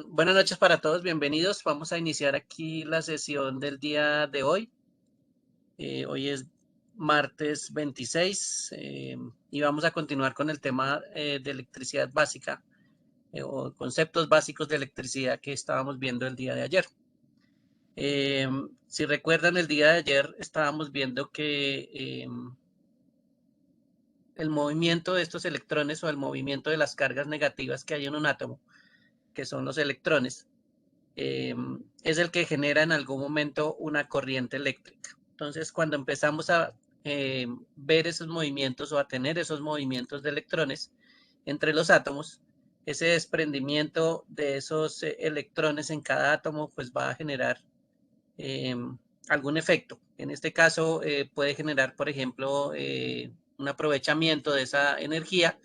Buenas noches para todos, bienvenidos. Vamos a iniciar aquí la sesión del día de hoy. Hoy es martes 26 y vamos a continuar con el tema de electricidad básica o conceptos básicos de electricidad que estábamos viendo el día de ayer. Si recuerdan, el día de ayer estábamos viendo que el movimiento de estos electrones o el movimiento de las cargas negativas que hay en un átomo, que son los electrones, es el que genera en algún momento una corriente eléctrica. Entonces, cuando empezamos a ver esos movimientos o a tener esos movimientos de electrones entre los átomos, ese desprendimiento de esos electrones en cada átomo pues va a generar eh, algún efecto. En este caso puede generar, por ejemplo, un aprovechamiento de esa energía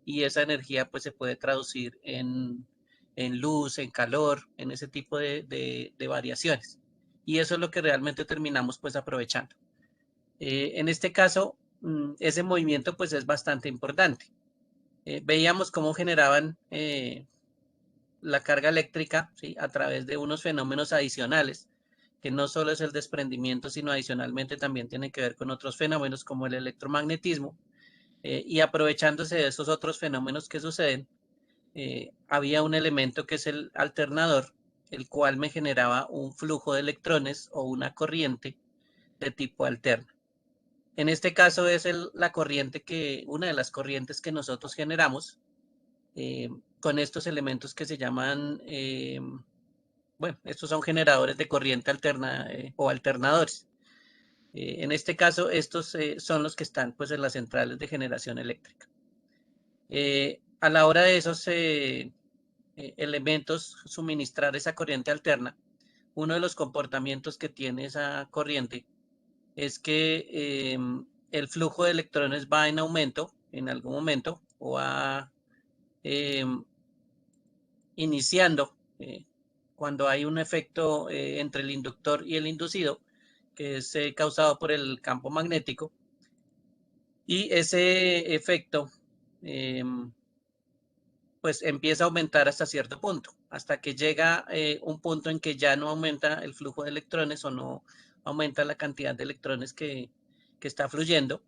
y esa energía pues se puede traducir en luz, en calor, en ese tipo de variaciones. Y eso es lo que realmente terminamos pues aprovechando. En este caso, ese movimiento pues es bastante importante. Veíamos cómo generaban la carga eléctrica, ¿sí?, a través de unos fenómenos adicionales, que no solo es el desprendimiento, sino adicionalmente también tiene que ver con otros fenómenos como el electromagnetismo. Y aprovechándose de esos otros fenómenos que suceden, había un elemento que es el alternador, el cual me generaba un flujo de electrones o una corriente de tipo alterno. En este caso es la corriente una de las corrientes que nosotros generamos con estos elementos que se llaman, bueno, estos son generadores de corriente alterna o alternadores. En este caso, estos son los que están pues en las centrales de generación eléctrica. A la hora de esos elementos suministrar esa corriente alterna, uno de los comportamientos que tiene esa corriente es que el flujo de electrones va en aumento en algún momento o va eh, iniciando cuando hay un efecto entre el inductor y el inducido, que es causado por el campo magnético, y ese efecto pues empieza a aumentar hasta cierto punto, hasta que llega un punto en que ya no aumenta el flujo de electrones o no aumenta la cantidad de electrones que está fluyendo.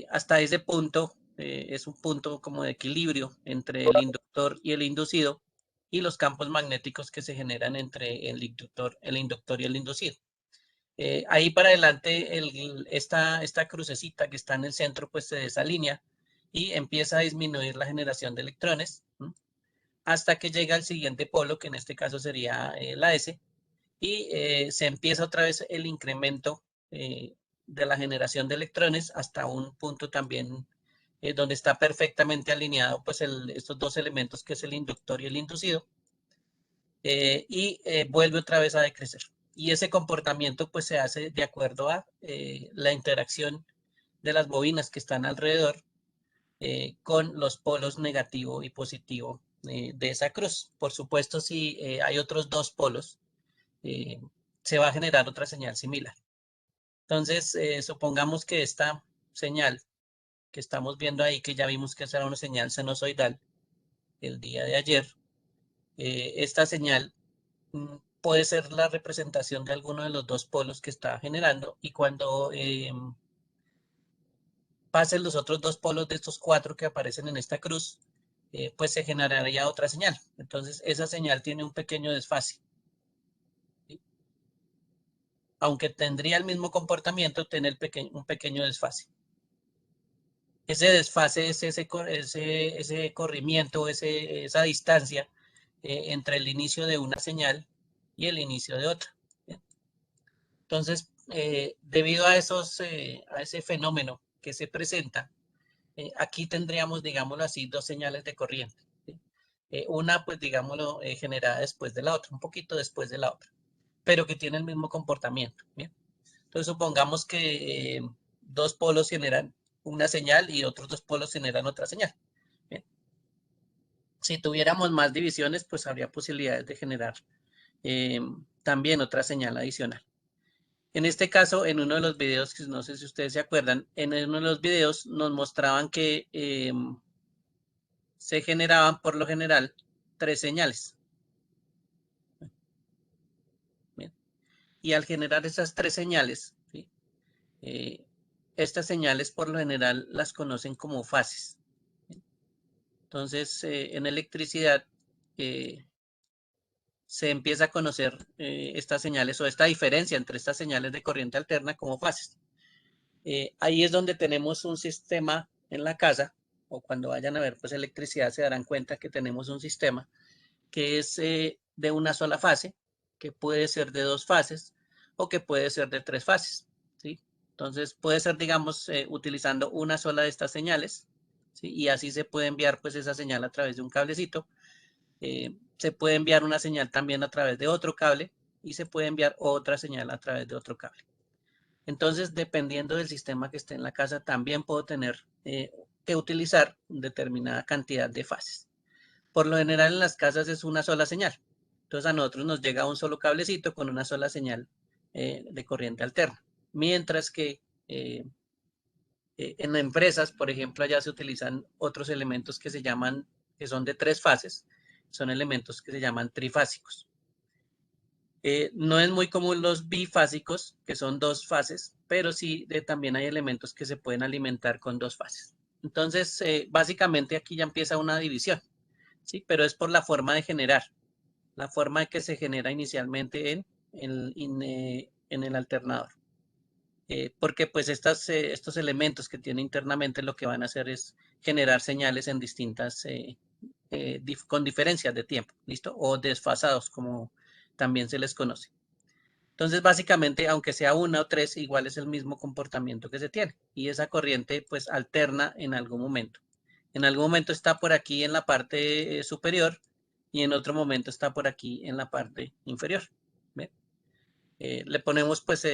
Hasta ese punto es un punto como de equilibrio entre el inductor y el inducido y los campos magnéticos que se generan entre el inductor y el inducido. Ahí para adelante, esta crucecita que está en el centro, pues se desalinea y empieza a disminuir la generación de electrones, ¿m?, hasta que llega al siguiente polo, que en este caso sería la S, y se empieza otra vez el incremento de la generación de electrones hasta un punto también donde está perfectamente alineado pues estos dos elementos que es el inductor y el inducido, y vuelve otra vez a decrecer. Y ese comportamiento pues se hace de acuerdo a la interacción de las bobinas que están alrededor con los polos negativo y positivo de esa cruz. Por supuesto, si hay otros dos polos, eh, se va a generar otra señal similar. Entonces, supongamos que esta señal que estamos viendo ahí, que ya vimos que era una señal sinusoidal el día de ayer, esta señal puede ser la representación de alguno de los dos polos que está generando, y cuando pasen los otros dos polos de estos cuatro que aparecen en esta cruz, pues se generaría otra señal. Entonces, esa señal tiene un pequeño desfase. ¿Sí? Aunque tendría el mismo comportamiento, tiene un pequeño desfase. Ese desfase es ese corrimiento, esa distancia entre el inicio de una señal y el inicio de otra. ¿Bien? Entonces, debido a a ese fenómeno que se presenta, aquí tendríamos, digámoslo así, dos señales de corriente. ¿Sí? Una, pues, digámoslo, generada después de la otra, un poquito después de la otra, pero que tiene el mismo comportamiento. ¿Bien? Entonces, supongamos que dos polos generan una señal y otros dos polos generan otra señal. ¿Bien? Si tuviéramos más divisiones, pues habría posibilidades de generar eh, también otra señal adicional. En este caso, en uno de los videos, que no sé si ustedes se acuerdan, en uno de los videos nos mostraban que se generaban por lo general tres señales. Y al generar esas tres señales, ¿sí? Estas señales por lo general las conocen como fases. Entonces, en electricidad se empieza a conocer estas señales o esta diferencia entre estas señales de corriente alterna como fases. Ahí es donde tenemos un sistema en la casa, o cuando vayan a ver pues electricidad se darán cuenta que tenemos un sistema que es de una sola fase, que puede ser de dos fases o que puede ser de tres fases, ¿sí? Entonces puede ser, digamos, utilizando una sola de estas señales, ¿sí? Y así se puede enviar pues esa señal a través de un cablecito. Se puede enviar una señal también a través de otro cable y se puede enviar otra señal a través de otro cable. Entonces, dependiendo del sistema que esté en la casa, también puedo tener que utilizar determinada cantidad de fases. Por lo general en las casas es una sola señal. Entonces a nosotros nos llega un solo cablecito con una sola señal de corriente alterna. Mientras que en empresas, por ejemplo, allá se utilizan otros elementos que se llaman, que son de tres fases, son elementos que se llaman trifásicos. No es muy común los bifásicos, que son dos fases, pero sí también hay elementos que se pueden alimentar con dos fases. Entonces, básicamente aquí ya empieza una división, ¿sí? Pero es por la forma de generar, la forma que se genera inicialmente en el alternador. Porque pues estos elementos que tiene internamente lo que van a hacer es generar señales en distintas, con diferencias de tiempo, ¿listo? O desfasados, como también se les conoce. Entonces, básicamente, aunque sea una o tres, igual es el mismo comportamiento que se tiene. Y esa corriente, pues, alterna en algún momento. En algún momento está por aquí en la parte superior y en otro momento está por aquí en la parte inferior. ¿Ven? Le ponemos, pues,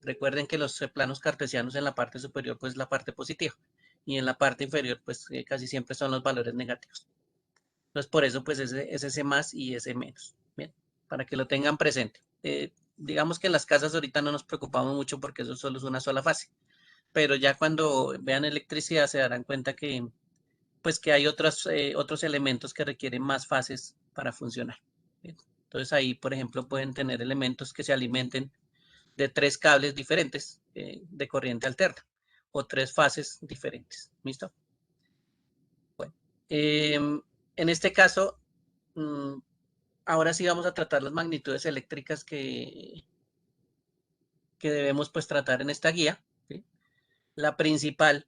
recuerden que los planos cartesianos en la parte superior, pues, la parte positiva. Y en la parte inferior, pues, casi siempre son los valores negativos. Entonces, por eso, pues, es ese más y ese menos. Bien, para que lo tengan presente. Digamos que en las casas ahorita no nos preocupamos mucho porque eso solo es una sola fase. Pero ya cuando vean electricidad se darán cuenta que, pues, que hay otros elementos que requieren más fases para funcionar. Bien. Entonces ahí, por ejemplo, pueden tener elementos que se alimenten de tres cables diferentes de corriente alterna o tres fases diferentes. ¿Listo? Bueno, en este caso, mm, ahora sí vamos a tratar las magnitudes eléctricas que debemos pues tratar en esta guía, ¿sí? La principal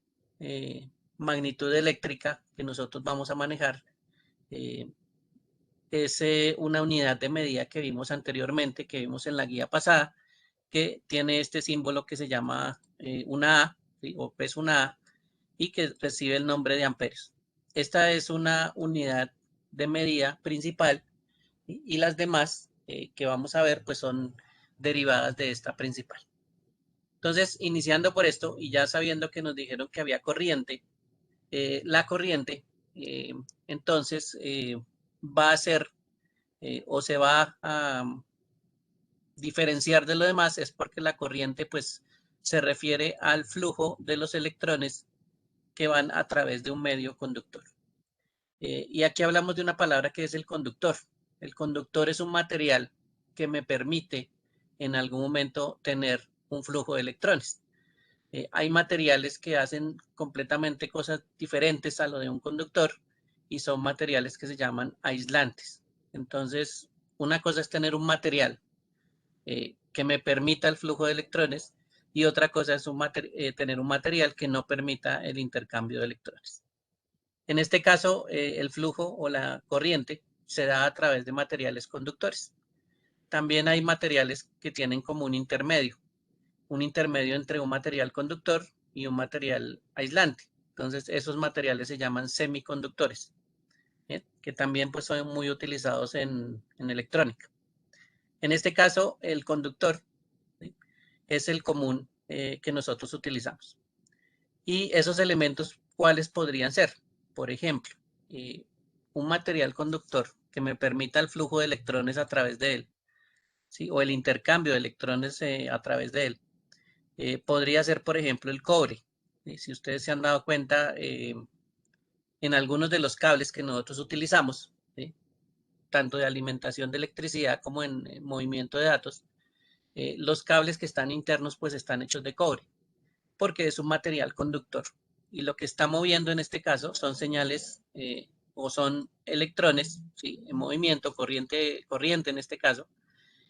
magnitud eléctrica que nosotros vamos a manejar eh, es una unidad de medida que vimos anteriormente, que vimos en la guía pasada, que tiene este símbolo que se llama una A, ¿sí? O es una A, y que recibe el nombre de amperios. Esta es una unidad de medida principal, ¿sí? Y las demás que vamos a ver pues son derivadas de esta principal. Entonces, iniciando por esto y ya sabiendo que nos dijeron que había corriente, la corriente entonces va a ser o se va a diferenciar de lo demás es porque la corriente pues se refiere al flujo de los electrones que van a través de un medio conductor. Y aquí hablamos de una palabra que es el conductor. El conductor es un material que me permite en algún momento tener un flujo de electrones. Hay materiales que hacen completamente cosas diferentes a lo de un conductor y son materiales que se llaman aislantes. Entonces, una cosa es tener un material que me permita el flujo de electrones y otra cosa es tener un material que no permita el intercambio de electrones. En este caso, el flujo o la corriente se da a través de materiales conductores. También hay materiales que tienen como un intermedio entre un material conductor y un material aislante. Entonces, esos materiales se llaman semiconductores, ¿bien? Que también pues, son muy utilizados en electrónica. En este caso, el conductor, ¿sí? Es el común que nosotros utilizamos. Y esos elementos, ¿cuáles podrían ser? Por ejemplo, un material conductor que me permita el flujo de electrones a través de él, ¿sí? O el intercambio de electrones a través de él. Podría ser, por ejemplo, el cobre. Si ustedes se han dado cuenta, en algunos de los cables que nosotros utilizamos, ¿sí? Tanto de alimentación de electricidad como en movimiento de datos, los cables que están internos pues están hechos de cobre, porque es un material conductor. Y lo que está moviendo en este caso son señales o son electrones, ¿sí? En movimiento, corriente en este caso,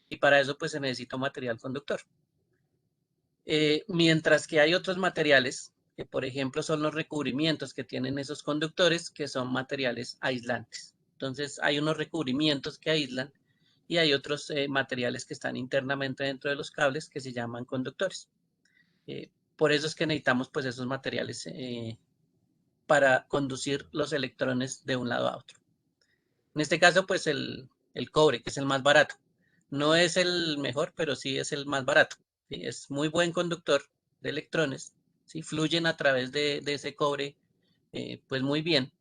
y para eso pues se necesita un material conductor. Mientras que hay otros materiales, que por ejemplo son los recubrimientos que tienen esos conductores, que son materiales aislantes. Entonces hay unos recubrimientos que aíslan y hay otros materiales que están internamente dentro de los cables que se llaman conductores. Por eso es que necesitamos pues esos materiales para conducir los electrones de un lado a otro. En este caso pues el cobre, que es el más barato. No es el mejor, pero sí es el más barato. ¿Sí? Es muy buen conductor de electrones, ¿sí? Fluyen a través de ese cobre pues muy bien,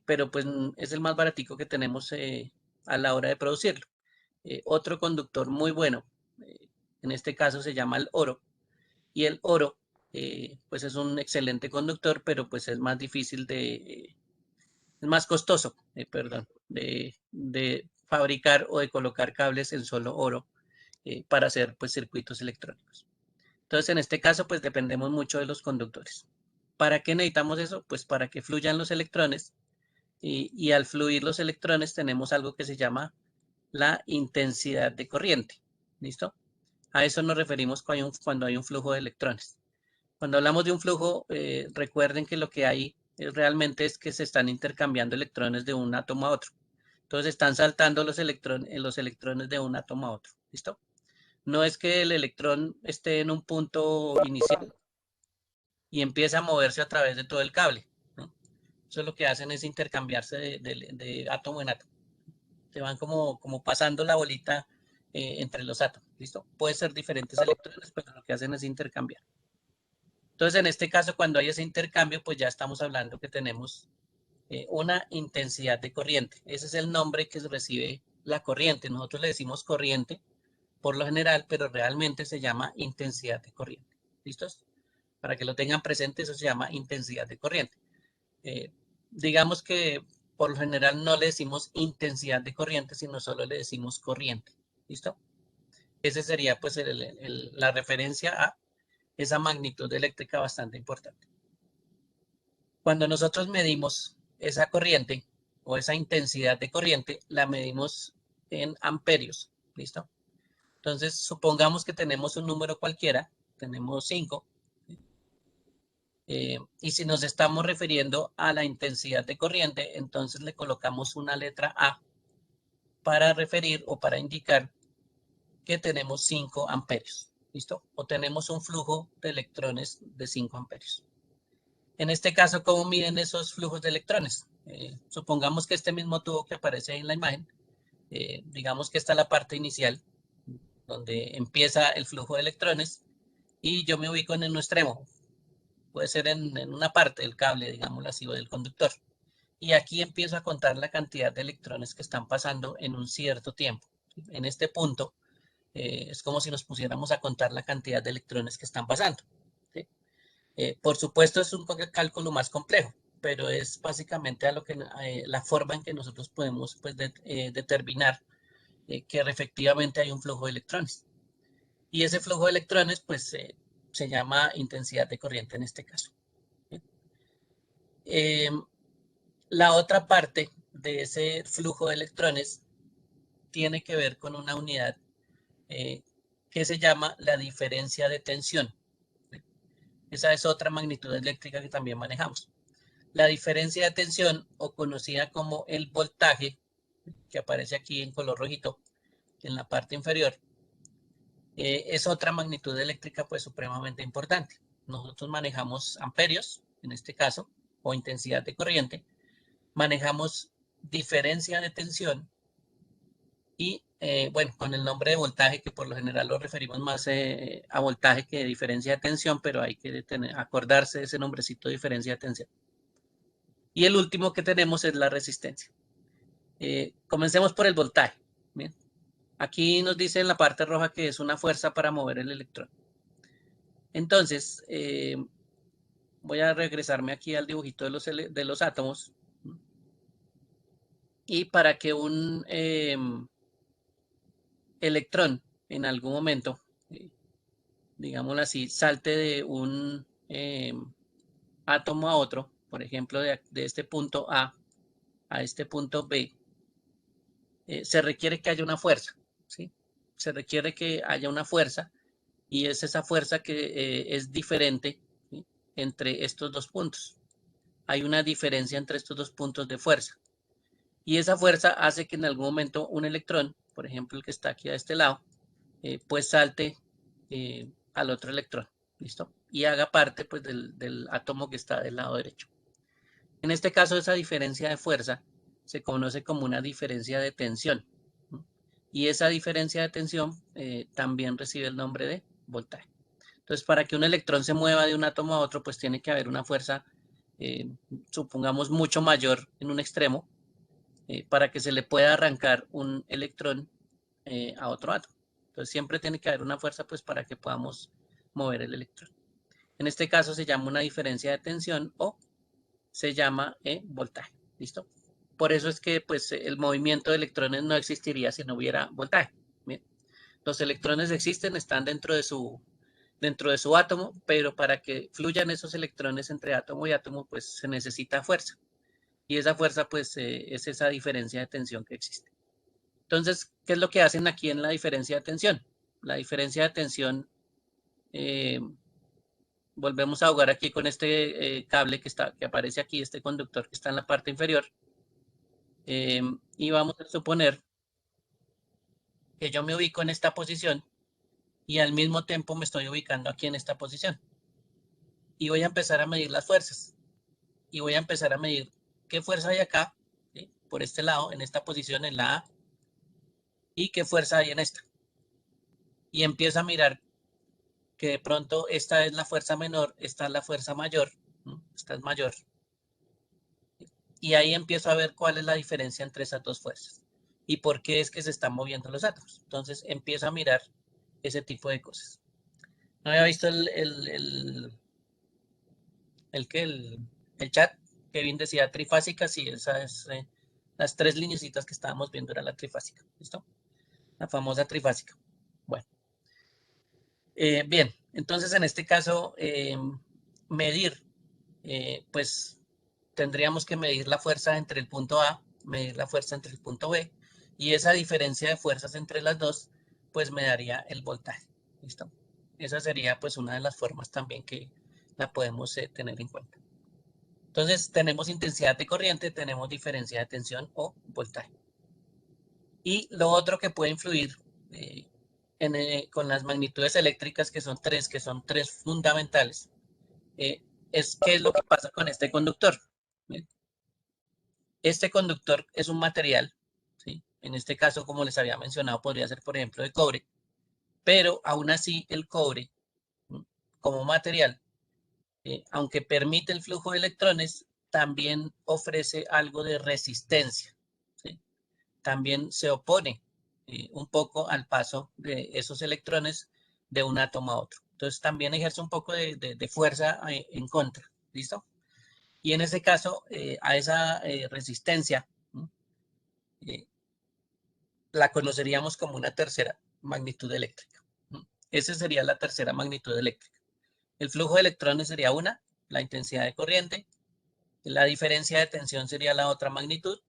pero pues es el más baratico que tenemos a la hora de producirlo. Otro conductor muy bueno, en este caso se llama el oro, y el oro pues es un excelente conductor, pero pues es más difícil es más costoso, perdón, de fabricar o de colocar cables en solo oro para hacer pues circuitos electrónicos. Entonces en este caso pues dependemos mucho de los conductores. ¿Para qué necesitamos eso? Pues para que fluyan los electrones y al fluir los electrones tenemos algo que se llama la intensidad de corriente. ¿Listo? A eso nos referimos cuando hay un flujo de electrones. Cuando hablamos de un flujo, recuerden que lo que hay realmente es que se están intercambiando electrones de un átomo a otro. Entonces están saltando los electrones de un átomo a otro. ¿Listo? No es que el electrón esté en un punto inicial y empiece a moverse a través de todo el cable, ¿no? Eso lo que hacen es intercambiarse de átomo en átomo. Se van como pasando la bolita entre los átomos. ¿Listo? Puede ser diferentes electrones, pero lo que hacen es intercambiar. Entonces, en este caso, cuando hay ese intercambio, pues ya estamos hablando que tenemos una intensidad de corriente. Ese es el nombre que recibe la corriente. Nosotros le decimos corriente por lo general, pero realmente se llama intensidad de corriente. ¿Listos? Para que lo tengan presente, eso se llama intensidad de corriente. Eh, digamos que por lo general no le decimos intensidad de corriente, sino solo le decimos corriente. ¿Listo? Ese sería pues la referencia a esa magnitud eléctrica bastante importante. Cuando nosotros medimos esa corriente o esa intensidad de corriente, la medimos en amperios. ¿Listo? Entonces, supongamos que tenemos un número cualquiera, tenemos 5, y si nos estamos refiriendo a la intensidad de corriente, entonces le colocamos una letra A para referir o para indicar que tenemos 5 amperios. ¿Listo? O tenemos un flujo de electrones de 5 amperios. En este caso, ¿cómo miden esos flujos de electrones? Supongamos que este mismo tubo que aparece ahí en la imagen, digamos que está la parte inicial, donde empieza el flujo de electrones, y yo me ubico en un extremo, puede ser en una parte del cable, digámoslo así, o del conductor. Y aquí empiezo a contar la cantidad de electrones que están pasando en un cierto tiempo. En este punto, es como si nos pusiéramos a contar la cantidad de electrones que están pasando. ¿Sí? Por supuesto, es un cálculo más complejo, pero es básicamente la forma en que nosotros podemos pues, determinar que efectivamente hay un flujo de electrones. Y ese flujo de electrones pues se llama intensidad de corriente en este caso. Eh, la otra parte de ese flujo de electrones tiene que ver con una unidad eh, que se llama la diferencia de tensión. Esa es otra magnitud eléctrica que también manejamos. La diferencia de tensión, o conocida como el voltaje, que aparece aquí en color rojito en la parte inferior, es otra magnitud eléctrica pues supremamente importante. Nosotros manejamos amperios, en este caso, o intensidad de corriente, manejamos diferencia de tensión y, bueno, con el nombre de voltaje, que por lo general lo referimos más a voltaje que diferencia de tensión, pero hay que acordarse de ese nombrecito, diferencia de tensión. Y el último que tenemos es la resistencia. Comencemos por el voltaje. ¿Bien? Aquí nos dice en la parte roja que es una fuerza para mover el electrón. Entonces, voy a regresarme aquí al dibujito de los átomos. Y para que un electrón en algún momento, digámoslo así, salte de un átomo a otro, por ejemplo, de este punto a este punto B, se requiere que haya una fuerza, ¿sí? Se requiere que haya una fuerza y es esa fuerza que es diferente, ¿sí?, entre estos dos puntos. Hay una diferencia entre estos dos puntos de fuerza. Y esa fuerza hace que en algún momento un electrón, por ejemplo el que está aquí a este lado, pues salte al otro electrón, ¿listo? Y haga parte pues del átomo que está del lado derecho. En este caso, esa diferencia de fuerza se conoce como una diferencia de tensión. Y esa diferencia de tensión también recibe el nombre de voltaje. Entonces, para que un electrón se mueva de un átomo a otro, pues tiene que haber una fuerza, supongamos, mucho mayor en un extremo, para que se le pueda arrancar un electrón a otro átomo. Entonces, siempre tiene que haber una fuerza, pues, para que podamos mover el electrón. En este caso se llama una diferencia de tensión o se llama voltaje. ¿Listo? Por eso es que pues, el movimiento de electrones no existiría si no hubiera voltaje. Bien. Los electrones existen, están dentro de su átomo, pero para que fluyan esos electrones entre átomo y átomo, pues se necesita fuerza. Y esa fuerza, pues, es esa diferencia de tensión que existe. Entonces, ¿qué es lo que hacen aquí en la diferencia de tensión? La diferencia de tensión, volvemos a jugar aquí con este cable que aparece aquí, este conductor que está en la parte inferior. Y vamos a suponer que yo me ubico en esta posición y al mismo tiempo me estoy ubicando aquí en esta posición. Y voy a empezar a medir las fuerzas. Y voy a empezar a medir qué fuerza hay acá, ¿sí?, por este lado, en esta posición, en la A, y qué fuerza hay en esta. Y empiezo a mirar que de pronto esta es la fuerza menor, esta es la fuerza mayor, ¿no?, esta es mayor. Y ahí empiezo a ver cuál es la diferencia entre esas dos fuerzas y por qué es que se están moviendo los átomos. Entonces empiezo a mirar ese tipo de cosas. No había visto el chat. Kevin decía trifásica, sí, esas las tres lineecitas que estábamos viendo era la trifásica. ¿Listo? La famosa trifásica. Bueno, bien, entonces en este caso, medir, pues tendríamos que medir la fuerza entre el punto A, medir la fuerza entre el punto B, y esa diferencia de fuerzas entre las dos, pues me daría el voltaje. ¿Listo? Esa sería pues una de las formas también que la podemos tener en cuenta. Entonces tenemos intensidad de corriente, tenemos diferencia de tensión o voltaje. Y lo otro que puede influir con las magnitudes eléctricas, que son tres fundamentales, es qué es lo que pasa con este conductor. ¿Bien? Este conductor es un material, ¿sí? En este caso, como les había mencionado, podría ser, por ejemplo, de cobre, pero aún así el cobre, como material, aunque permite el flujo de electrones, también ofrece algo de resistencia, ¿sí? También se opone un poco al paso de esos electrones de un átomo a otro. Entonces también ejerce un poco de fuerza en contra. ¿Listo? Y en ese caso, a esa resistencia, eh, la conoceríamos como una tercera magnitud eléctrica. Esa sería la tercera magnitud eléctrica. El flujo de electrones sería una, la intensidad de corriente, la diferencia de tensión sería la otra magnitud,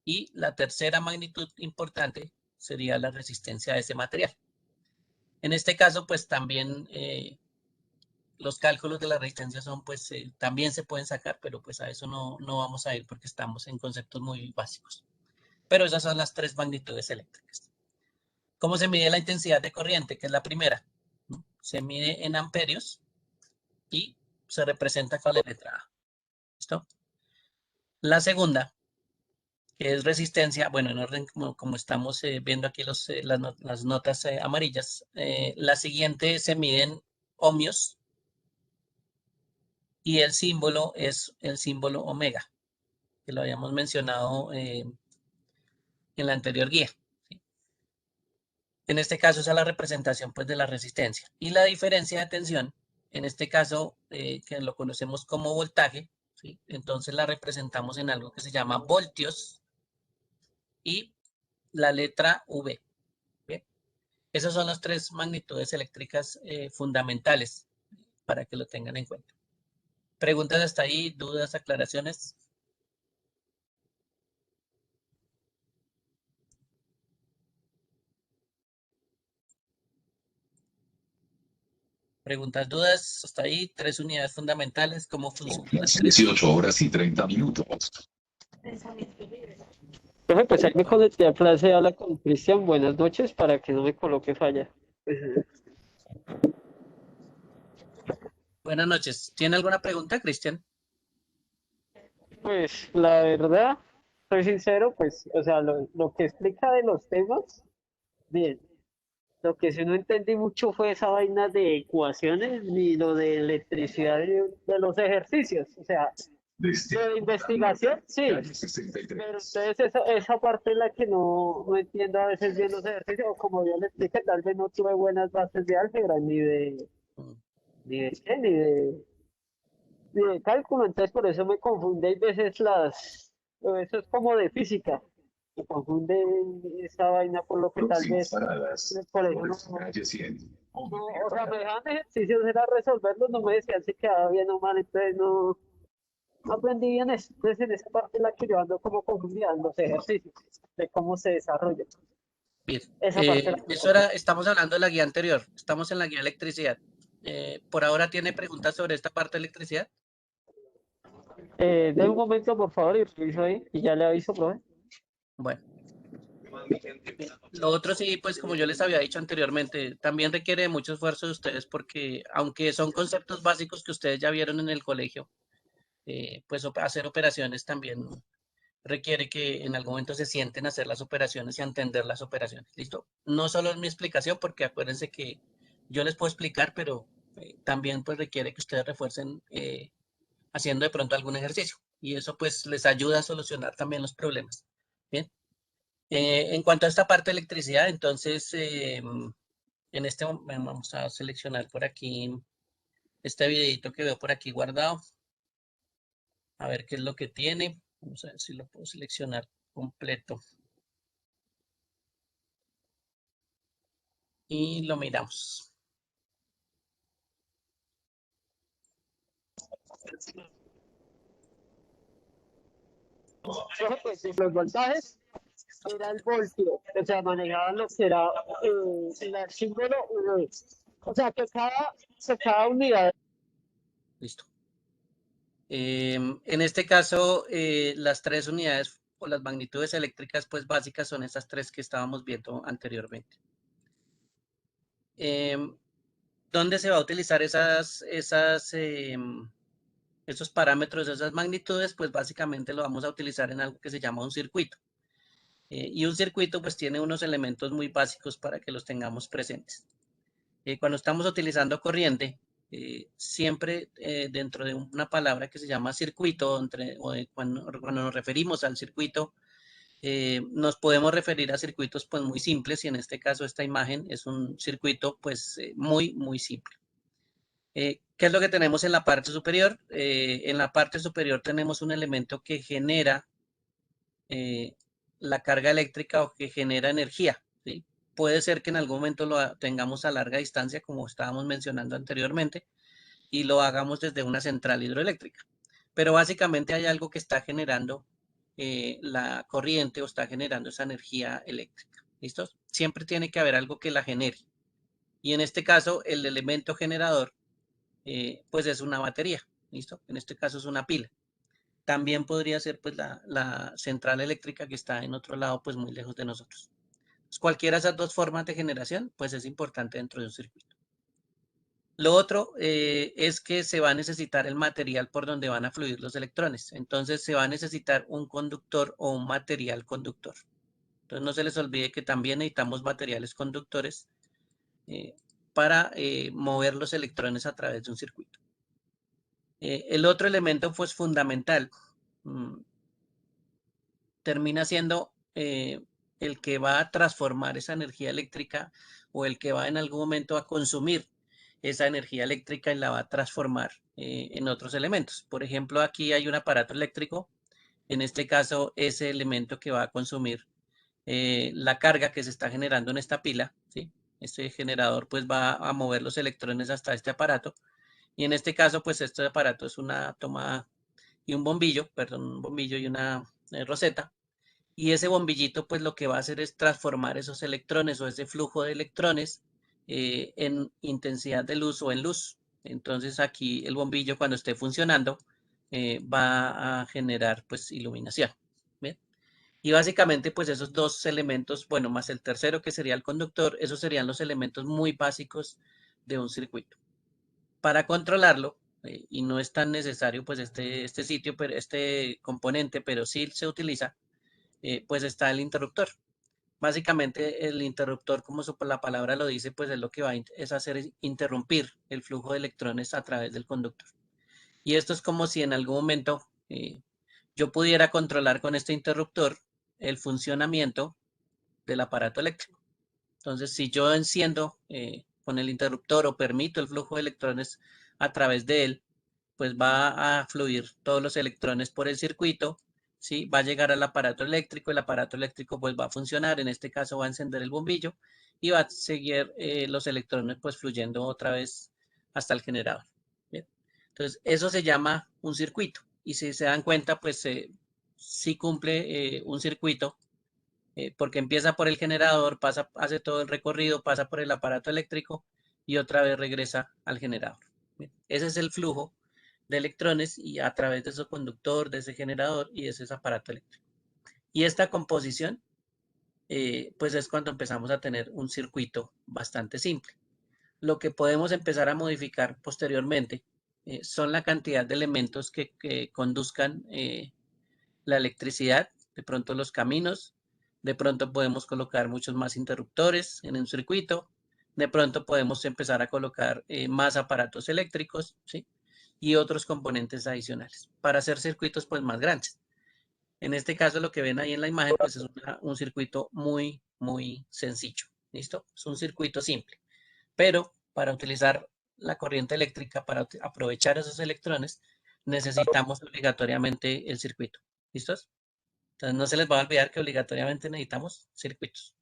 y la tercera magnitud importante sería la resistencia de ese material. En este caso, pues también los cálculos de la resistencia son, pues también se pueden sacar, pero pues a eso no vamos a ir porque estamos en conceptos muy básicos. Pero esas son las tres magnitudes eléctricas. ¿Cómo se mide la intensidad de corriente? Que es la primera, ¿no? Se mide en amperios y se representa con la letra A. ¿Listo? La segunda, que es resistencia, bueno, en orden como estamos viendo aquí las notas amarillas, la siguiente se mide en ohmios y el símbolo es el símbolo omega, que lo habíamos mencionado en la anterior guía. ¿Sí? En este caso, esa es la representación pues, de la resistencia. Y la diferencia de tensión, en este caso, que lo conocemos como voltaje, ¿sí?, entonces la representamos en algo que se llama voltios y la letra V. ¿Bien? Esas son las tres magnitudes eléctricas fundamentales para que lo tengan en cuenta. ¿Preguntas hasta ahí? ¿Dudas, aclaraciones? Preguntas, dudas, hasta ahí, tres unidades fundamentales, cómo funcionan las Las tres. 18 horas y 30 minutos. Profe, pues ahí me conecté a clase, habla con Cristian, buenas noches, para que no me coloque falla. Buenas noches. ¿Tiene alguna pregunta, Cristian? Pues la verdad, soy sincero, pues, o sea, lo que explica de los temas, bien. Lo que sí no entendí mucho fue esa vaina de ecuaciones ni lo de electricidad de los ejercicios. O sea, lo de investigación, sí, pero entonces esa parte es la que no entiendo a veces bien los ejercicios, o como yo le expliqué, tal vez no tuve buenas bases de álgebra, Mm. ni de cálculo, entonces por eso me confunde hay veces eso es como de física, me confunde esa vaina por lo que tal vez en el colegio o sea, me dejaban ejercicios, era resolverlos, no me decían si quedaba bien o mal, entonces no aprendí bien eso. Entonces en esa parte es la que yo ando como confundida en los ejercicios, de cómo se desarrolla. Bien. Esa parte la que me Eso era, confunde. estamos hablando de la guía anterior. Estamos en la guía electricidad. ¿Por ahora tiene preguntas sobre esta parte de electricidad? De un momento, por favor, y reviso ahí, y ya le aviso, profe. Bueno, bien. Lo otro sí, pues como yo les había dicho anteriormente, también requiere de mucho esfuerzo de ustedes porque aunque son conceptos básicos que ustedes ya vieron en el colegio, pues hacer operaciones también requiere que en algún momento se sienten a hacer las operaciones y a entender las operaciones. ¿Listo? No solo es mi explicación, porque acuérdense que yo les puedo explicar, pero también pues requiere que ustedes refuercen haciendo de pronto algún ejercicio. Y eso pues les ayuda a solucionar también los problemas. Bien. En cuanto a esta parte de electricidad, entonces en este momento vamos a seleccionar por aquí este videito que veo por aquí guardado. A ver qué es lo que tiene. Vamos a ver si lo puedo seleccionar completo. Y lo miramos. Profe, pues los voltajes era el voltio, o sea, manejaban lo que era el símbolo V. O sea, que cada unidad. Listo. En este caso, las tres unidades o las magnitudes eléctricas pues básicas son estas tres que estábamos viendo anteriormente. ¿Dónde se va a utilizar esos parámetros, esas magnitudes? Pues básicamente lo vamos a utilizar en algo que se llama un circuito. Y un circuito pues tiene unos elementos muy básicos para que los tengamos presentes. Cuando estamos utilizando corriente, siempre dentro de una palabra que se llama circuito, cuando nos referimos al circuito, nos podemos referir a circuitos pues muy simples y en este caso esta imagen es un circuito pues muy simple. ¿Qué es lo que tenemos en la parte superior? En la parte superior tenemos un elemento que genera la carga eléctrica o que genera energía, ¿sí? Puede ser que en algún momento lo tengamos a larga distancia, como estábamos mencionando anteriormente, y lo hagamos desde una central hidroeléctrica. Pero básicamente hay algo que está generando la corriente o está generando esa energía eléctrica. ¿Listo? Siempre tiene que haber algo que la genere. Y en este caso, el elemento generador, pues es una batería. ¿Listo? En este caso es una pila. También podría ser pues la central eléctrica que está en otro lado, pues muy lejos de nosotros. Pues, cualquiera de esas dos formas de generación, pues es importante dentro de un circuito. Lo otro es que se va a necesitar el material por donde van a fluir los electrones. Entonces se va a necesitar un conductor o un material conductor. Entonces no se les olvide que también necesitamos materiales conductores eh, para mover los electrones a través de un circuito. El otro elemento pues fundamental mm, termina siendo el que va a transformar esa energía eléctrica o el que va en algún momento a consumir esa energía eléctrica y la va a transformar en otros elementos. Por ejemplo, aquí hay un aparato eléctrico, en este caso ese elemento que va a consumir la carga que se está generando en esta pila, ¿sí? Este generador pues va a mover los electrones hasta este aparato. Y en este caso, pues este aparato es una toma y un bombillo, perdón, un bombillo y una roseta. Y ese bombillito, pues lo que va a hacer es transformar esos electrones o ese flujo de electrones en intensidad de luz o en luz. Entonces aquí el bombillo cuando esté funcionando va a generar pues iluminación. ¿Bien? Y básicamente pues esos dos elementos, bueno, más el tercero que sería el conductor, esos serían los elementos muy básicos de un circuito. Para controlarlo, y no es tan necesario pues este sitio, pero este componente, pero sí se utiliza, pues está el interruptor. Básicamente el interruptor, como la palabra lo dice, pues es lo que va a hacer es interrumpir el flujo de electrones a través del conductor. Y esto es como si en algún momento yo pudiera controlar con este interruptor el funcionamiento del aparato eléctrico. Entonces, si yo enciendo con el interruptor o permito el flujo de electrones a través de él, pues va a fluir todos los electrones por el circuito, ¿sí? Va a llegar al aparato eléctrico, el aparato eléctrico pues va a funcionar, en este caso va a encender el bombillo y va a seguir los electrones pues fluyendo otra vez hasta el generador. ¿Bien? Entonces, eso se llama un circuito y si se dan cuenta pues sí cumple un circuito porque empieza por el generador, hace todo el recorrido, pasa por el aparato eléctrico y otra vez regresa al generador. Bien, ese es el flujo de electrones y a través de ese conductor, de ese generador y de ese aparato eléctrico. Y esta composición, pues es cuando empezamos a tener un circuito bastante simple. Lo que podemos empezar a modificar posteriormente son la cantidad de elementos que conduzcan la electricidad, de pronto los caminos, de pronto podemos colocar muchos más interruptores en un circuito, de pronto podemos empezar a colocar más aparatos eléctricos, ¿sí? Y otros componentes adicionales para hacer circuitos pues más grandes. En este caso lo que ven ahí en la imagen pues es un circuito muy sencillo, ¿listo? Es un circuito simple, pero para utilizar la corriente eléctrica, para aprovechar esos electrones, necesitamos obligatoriamente el circuito, ¿listos? Entonces no se les va a olvidar que obligatoriamente necesitamos circuitos.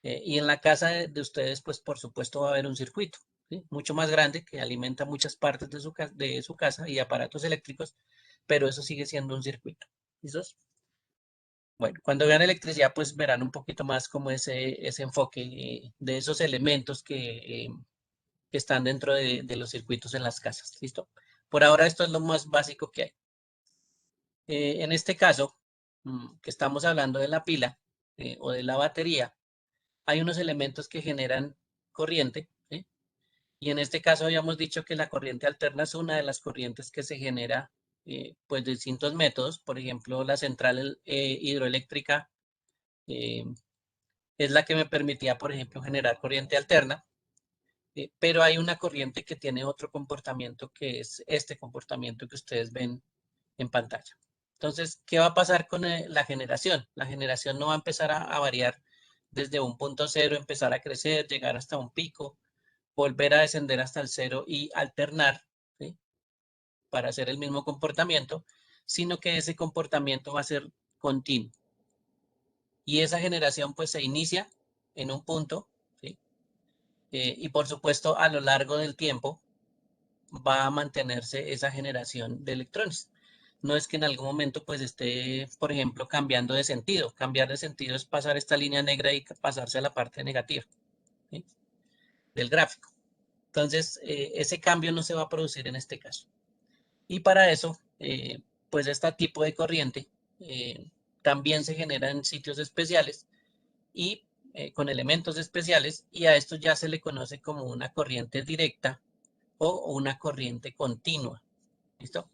Y en la casa de ustedes, pues por supuesto va a haber un circuito, ¿sí? Mucho más grande que alimenta muchas partes de su casa y aparatos eléctricos, pero eso sigue siendo un circuito. ¿Listos? Bueno, cuando vean electricidad, pues verán un poquito más como ese enfoque de esos elementos que están dentro de los circuitos en las casas. ¿Listo? Por ahora esto es lo más básico que hay. En este caso, que estamos hablando de la pila o de la batería, hay unos elementos que generan corriente, ¿sí? Y en este caso habíamos dicho que la corriente alterna es una de las corrientes que se genera pues de distintos métodos. Por ejemplo, la central hidroeléctrica eh, es la que me permitía, por ejemplo, generar corriente alterna, pero hay una corriente que tiene otro comportamiento que es este comportamiento que ustedes ven en pantalla. Entonces, ¿qué va a pasar con la generación? La generación no va a empezar a variar desde un punto cero, empezar a crecer, llegar hasta un pico, volver a descender hasta el cero y alternar, ¿sí? Para hacer el mismo comportamiento, sino que ese comportamiento va a ser continuo. Y esa generación pues se inicia en un punto, ¿sí? Y por supuesto a lo largo del tiempo va a mantenerse esa generación de electrones. No es que en algún momento pues esté, por ejemplo, cambiando de sentido. Cambiar de sentido es pasar esta línea negra y pasarse a la parte negativa, ¿sí? Del gráfico. Entonces, ese cambio no se va a producir en este caso. Y para eso, pues este tipo de corriente también se genera en sitios especiales y con elementos especiales y a esto ya se le conoce como una corriente directa o una corriente continua. ¿Listo?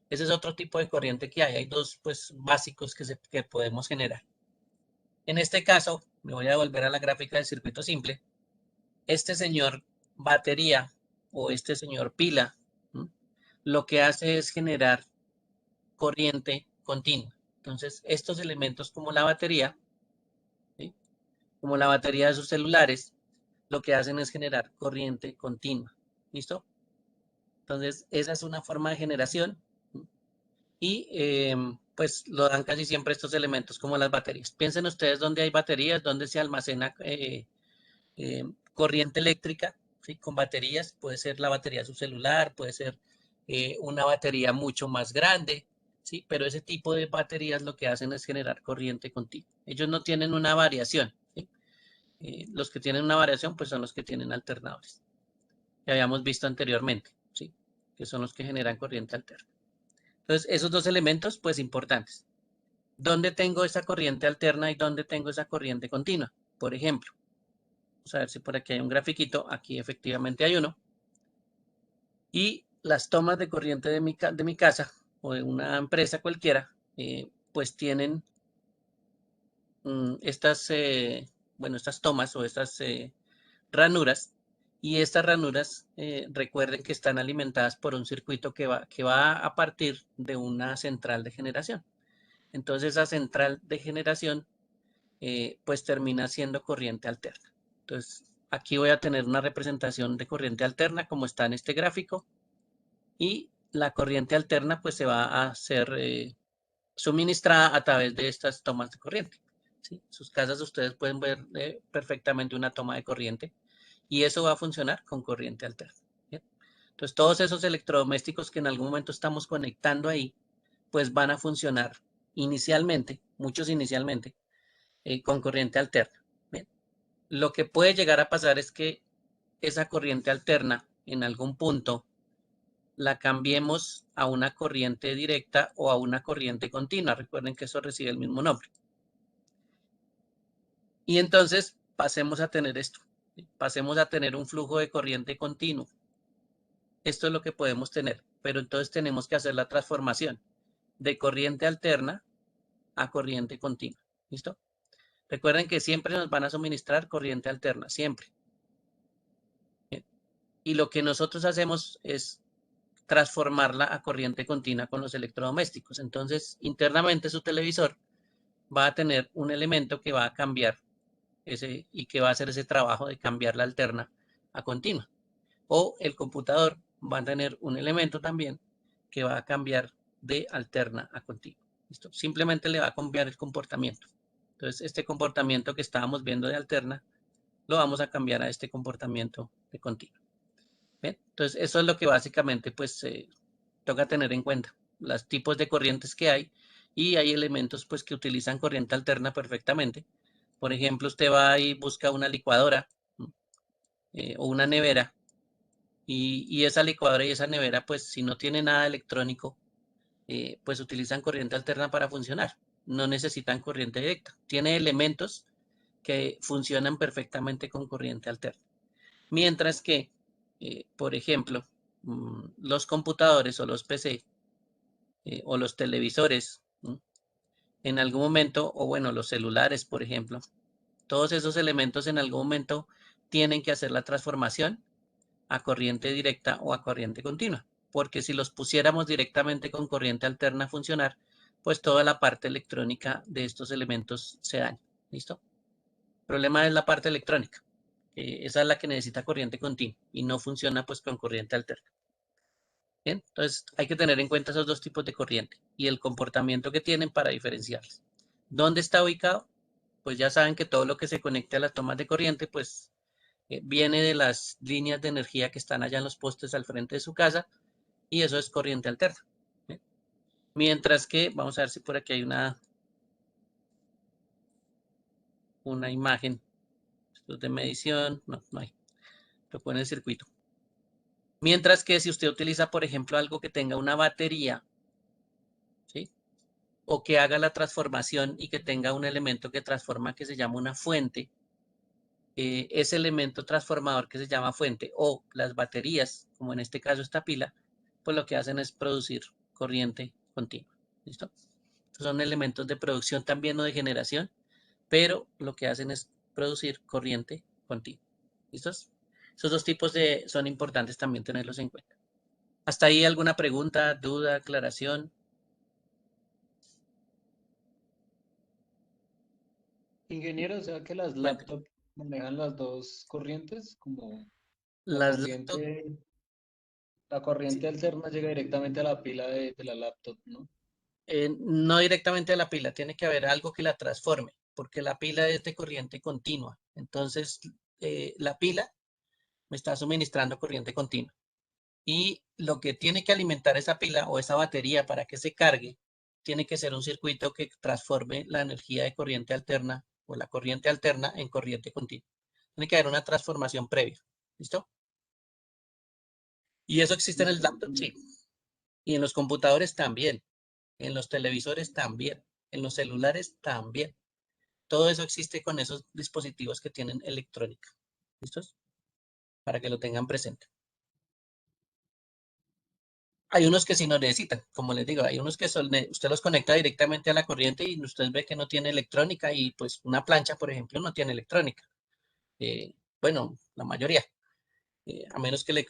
Ese es otro tipo de corriente que hay. Hay dos pues básicos que podemos generar. En este caso, me voy a volver a la gráfica del circuito simple. Este señor batería o este señor pila, ¿sí? Lo que hace es generar corriente continua. Entonces, estos elementos como la batería, ¿sí? Como la batería de sus celulares, lo que hacen es generar corriente continua. ¿Listo? Entonces, esa es una forma de generación y pues lo dan casi siempre estos elementos como las baterías. Piensen ustedes dónde hay baterías, dónde se almacena corriente eléctrica, ¿sí? Con baterías, puede ser la batería de su celular, puede ser una batería mucho más grande, ¿sí? Pero ese tipo de baterías lo que hacen es generar corriente continua. Ellos no tienen una variación, ¿sí? Los que tienen una variación, pues son los que tienen alternadores, que habíamos visto anteriormente, ¿sí? Que son los que generan corriente alterna. Entonces, esos dos elementos, pues importantes. ¿Dónde tengo esa corriente alterna y dónde tengo esa corriente continua? Por ejemplo, vamos a ver si por aquí hay un grafiquito. Aquí efectivamente hay uno. Y las tomas de corriente de mi casa o de una empresa cualquiera, pues tienen estas, bueno, estas tomas o estas ranuras. Y estas ranuras, recuerden que están alimentadas por un circuito que va a partir de una central de generación. Entonces esa central de generación pues termina siendo corriente alterna. Entonces aquí voy a tener una representación de corriente alterna como está en este gráfico y la corriente alterna pues se va a ser suministrada a través de estas tomas de corriente. ¿Sí? En sus casas ustedes pueden ver perfectamente una toma de corriente y eso va a funcionar con corriente alterna. ¿Bien? Entonces todos esos electrodomésticos que en algún momento estamos conectando ahí pues van a funcionar inicialmente, muchos inicialmente, con corriente alterna. ¿Bien? Lo que puede llegar a pasar es que esa corriente alterna en algún punto la cambiemos a una corriente directa o a una corriente continua. Recuerden que eso recibe el mismo nombre. Y entonces pasemos a tener esto. Pasemos a tener un flujo de corriente continuo. Esto es lo que podemos tener, pero entonces tenemos que hacer la transformación de corriente alterna a corriente continua. ¿Listo? Recuerden que siempre nos van a suministrar corriente alterna, siempre. Bien. Y lo que nosotros hacemos es transformarla a corriente continua con los electrodomésticos. Entonces, internamente su televisor va a tener un elemento que va a cambiar ese y que va a hacer ese trabajo de cambiar la alterna a continua. O el computador va a tener un elemento también que va a cambiar de alterna a continua. ¿Listo? Simplemente le va a cambiar el comportamiento. Entonces, este comportamiento que estábamos viendo de alterna, lo vamos a cambiar a este comportamiento de continua. ¿Bien? Entonces, eso es lo que básicamente pues toca tener en cuenta, los tipos de corrientes que hay y hay elementos pues que utilizan corriente alterna perfectamente. Por ejemplo, usted va y busca una licuadora o una nevera y esa licuadora y esa nevera pues si no tiene nada electrónico pues utilizan corriente alterna para funcionar. No necesitan corriente directa. Tiene elementos que funcionan perfectamente con corriente alterna. Mientras que, por ejemplo, los computadores o los PC o los televisores, en algún momento, o bueno, los celulares, por ejemplo, todos esos elementos en algún momento tienen que hacer la transformación a corriente directa o a corriente continua, porque si los pusiéramos directamente con corriente alterna a funcionar, pues toda la parte electrónica de estos elementos se daña. ¿Listo? El problema es la parte electrónica. Esa es la que necesita corriente continua y no funciona pues con corriente alterna. Bien, entonces hay que tener en cuenta esos dos tipos de corriente y el comportamiento que tienen para diferenciarlos. ¿Dónde está ubicado? Pues ya saben que todo lo que se conecte a las tomas de corriente pues viene de las líneas de energía que están allá en los postes al frente de su casa y eso es corriente alterna. ¿Bien? Mientras que, vamos a ver si por aquí hay una imagen de medición, no hay, lo pone el circuito. Mientras que si usted utiliza, por ejemplo, algo que tenga una batería, ¿sí? O que haga la transformación y que tenga un elemento que transforma que se llama una fuente, ese elemento transformador que se llama fuente o las baterías, como en este caso esta pila, pues lo que hacen es producir corriente continua. ¿Listo? Estos son elementos de producción también o de generación, pero lo que hacen es producir corriente continua. ¿Listos? Esos dos tipos son importantes también tenerlos en cuenta. ¿Hasta ahí alguna pregunta, duda, aclaración? Ingeniero, o sea que las Bueno, laptops manejan las dos corrientes, como la las laptops, corriente, la corriente alterna llega directamente a la pila de la laptop, ¿no? no directamente a la pila, tiene que haber algo que la transforme, porque la pila es de corriente continua. Entonces, la pila me está suministrando corriente continua. Y lo que tiene que alimentar esa pila o esa batería para que se cargue, tiene que ser un circuito que transforme la energía de corriente alterna o la corriente alterna en corriente continua. Tiene que haber una transformación previa. ¿Listo? Y eso existe en el laptop, sí. Y en los computadores también. En los televisores también. En los celulares también. Todo eso existe con esos dispositivos que tienen electrónica. ¿Listos? Para que lo tengan presente. Hay unos que sí no necesitan, como les digo, hay unos que usted los conecta directamente a la corriente y usted ve que no tiene electrónica y pues una plancha, por ejemplo, no tiene electrónica. Bueno, la mayoría, a menos que le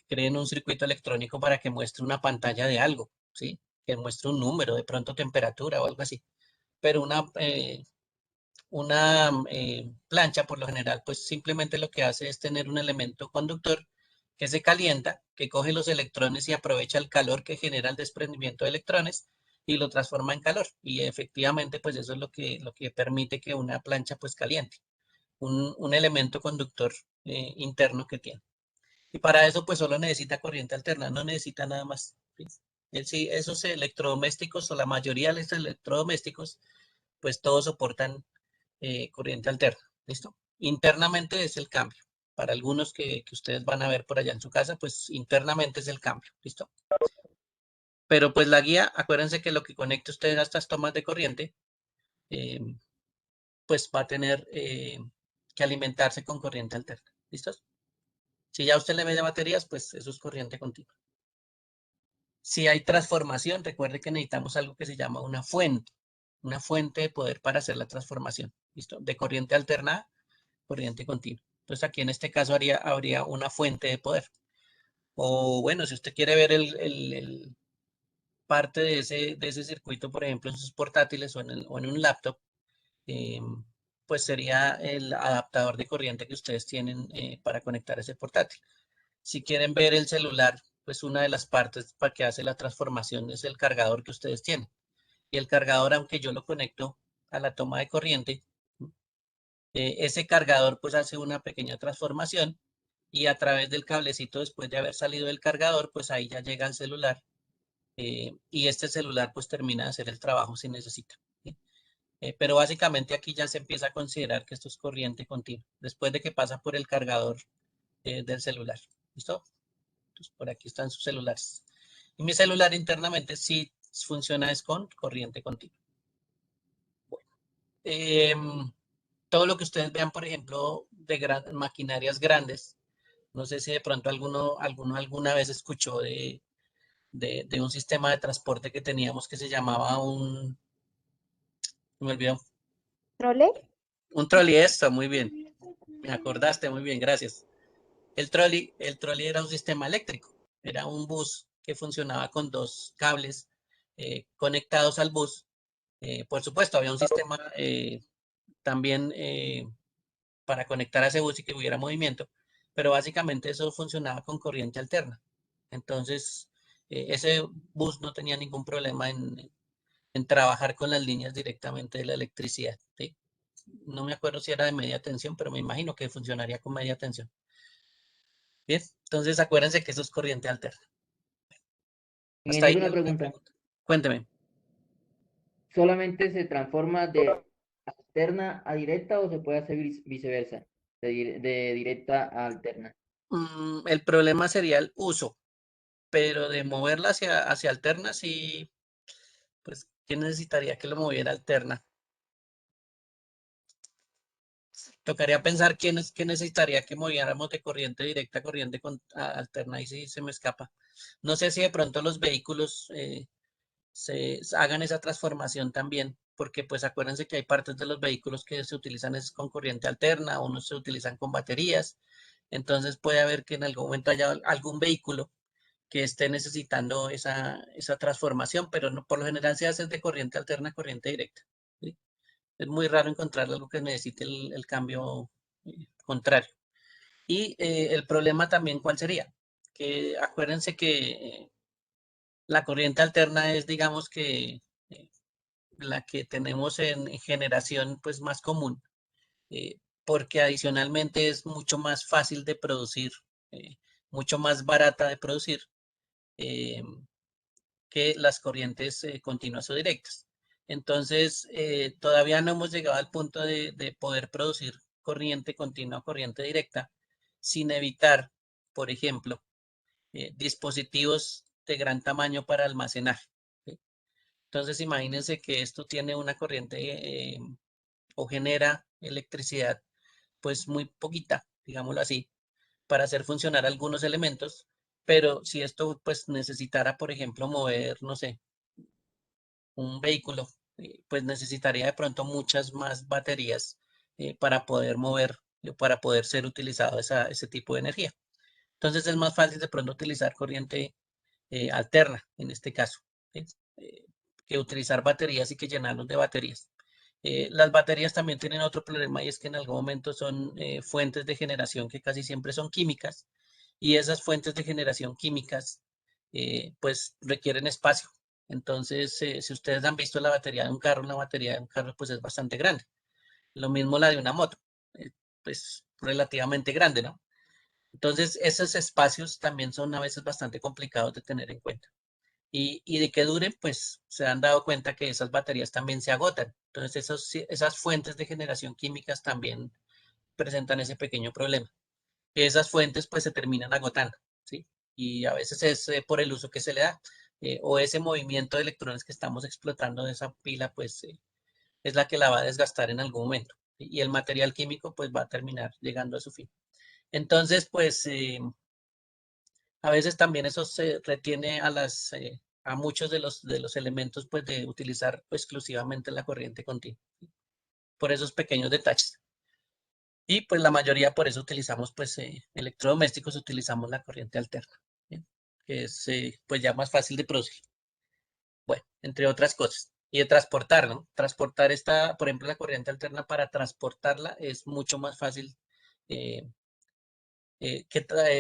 creen un circuito electrónico para que muestre una pantalla de algo, ¿sí? Que muestre un número, de pronto temperatura o algo así. Pero una plancha, por lo general, pues simplemente lo que hace es tener un elemento conductor que se calienta, que coge los electrones y aprovecha el calor que genera el desprendimiento de electrones y lo transforma en calor. Y efectivamente, pues eso es lo que permite que una plancha pues caliente, un elemento conductor interno que tiene. Y para eso pues solo necesita corriente alterna, no necesita nada más. ¿Sí? Sí, esos electrodomésticos o la mayoría de los electrodomésticos pues todos soportan corriente alterna. ¿Listo? Internamente es el cambio. Para algunos que ustedes van a ver por allá en su casa, pues internamente es el cambio. ¿Listo? Pero pues la guía, acuérdense que lo que conecte ustedes a estas tomas de corriente, pues va a tener que alimentarse con corriente alterna. ¿Listos? Si ya usted le mete baterías, pues eso es corriente continua. Si hay transformación, recuerde que necesitamos algo que se llama una fuente de poder para hacer la transformación. ¿Listo? De corriente alterna corriente continua. Entonces aquí en este caso habría una fuente de poder. O bueno, si usted quiere ver el parte de ese circuito, por ejemplo, en sus portátiles o en un laptop, pues sería el adaptador de corriente que ustedes tienen para conectar ese portátil. Si quieren ver el celular, pues una de las partes para que hace la transformación es el cargador que ustedes tienen. Y el cargador, aunque yo lo conecto a la toma de corriente, ese cargador pues hace una pequeña transformación y a través del cablecito después de haber salido del cargador pues ahí ya llega al celular y este celular pues termina de hacer el trabajo si necesita. ¿Sí? Pero básicamente aquí ya se empieza a considerar que esto es corriente continua después de que pasa por el cargador del celular. ¿Listo? Entonces por aquí están sus celulares. Y mi celular internamente sí funciona es con corriente continua. Bueno, todo lo que ustedes vean, por ejemplo, de maquinarias grandes, no sé si de pronto alguno alguna vez escuchó de un sistema de transporte que teníamos que se llamaba me olvidó, ¿Trole? un trolley, esto, muy bien, me acordaste, muy bien, gracias. El trolley era un sistema eléctrico, era un bus que funcionaba con dos cables conectados al bus. Por supuesto, había un sistema también para conectar a ese bus y que hubiera movimiento, pero básicamente eso funcionaba con corriente alterna. Entonces, ese bus no tenía ningún problema en trabajar con las líneas directamente de la electricidad. ¿Sí? No me acuerdo si era de media tensión, pero me imagino que funcionaría con media tensión. Bien, entonces acuérdense que eso es corriente alterna. Hasta ahí Ingeniero, una alguna pregunta. pregunta. Cuénteme. ¿Solamente se transforma de alterna a directa o se puede hacer viceversa? De directa a alterna. El problema sería el uso, pero de moverla hacia alterna, sí, pues, ¿quién necesitaría que lo moviera alterna? Tocaría pensar quién necesitaría que moviéramos de corriente directa a corriente alterna y si se me escapa. No sé si de pronto los vehículos se hagan esa transformación también, porque pues acuérdense que hay partes de los vehículos que se utilizan es con corriente alterna, unos se utilizan con baterías, entonces puede haber que en algún momento haya algún vehículo que esté necesitando esa transformación, pero no, por lo general se hace de corriente alterna a corriente directa. ¿Sí? Es muy raro encontrar algo que necesite el cambio contrario. Y el problema también, ¿cuál sería? Que acuérdense que la corriente alterna es, digamos que, la que tenemos en generación pues más común, porque adicionalmente es mucho más fácil de producir, mucho más barata de producir eh, que las corrientes continuas o directas. Entonces, todavía no hemos llegado al punto de poder producir corriente continua o corriente directa sin evitar, por ejemplo, dispositivos de gran tamaño para almacenaje. ¿Sí? Entonces, imagínense que esto tiene una corriente o genera electricidad, pues muy poquita, digámoslo así, para hacer funcionar algunos elementos, pero si esto pues necesitara, por ejemplo, mover, no sé, un vehículo, pues necesitaría de pronto muchas más baterías para poder mover, para poder ser utilizado ese tipo de energía. Entonces es más fácil de pronto utilizar corriente alterna en este caso, ¿sí? Que utilizar baterías y que llenarlos de baterías. Las baterías también tienen otro problema y es que en algún momento son fuentes de generación que casi siempre son químicas y esas fuentes de generación químicas pues requieren espacio. Entonces, si ustedes han visto la batería de un carro, la batería de un carro pues es bastante grande. Lo mismo la de una moto, pues relativamente grande, ¿no? Entonces, esos espacios también son a veces bastante complicados de tener en cuenta. Y de que duren, pues se han dado cuenta que esas baterías también se agotan. Entonces, esas fuentes de generación químicas también presentan ese pequeño problema. Que esas fuentes pues se terminan agotando, ¿sí? Y a veces es por el uso que se le da. O ese movimiento de electrones que estamos explotando de esa pila, pues es la que la va a desgastar en algún momento. ¿Sí? Y el material químico pues va a terminar llegando a su fin. Entonces, pues a veces también eso se retiene a muchos de los elementos pues de utilizar exclusivamente la corriente continua, ¿sí? Por esos pequeños detalles. Y pues la mayoría por eso utilizamos pues electrodomésticos, utilizamos la corriente alterna, ¿sí? Que es pues ya más fácil de producir. Bueno, entre otras cosas. Y de transportar, ¿no? Transportar esta, por ejemplo, la corriente alterna para transportarla es mucho más fácil eh,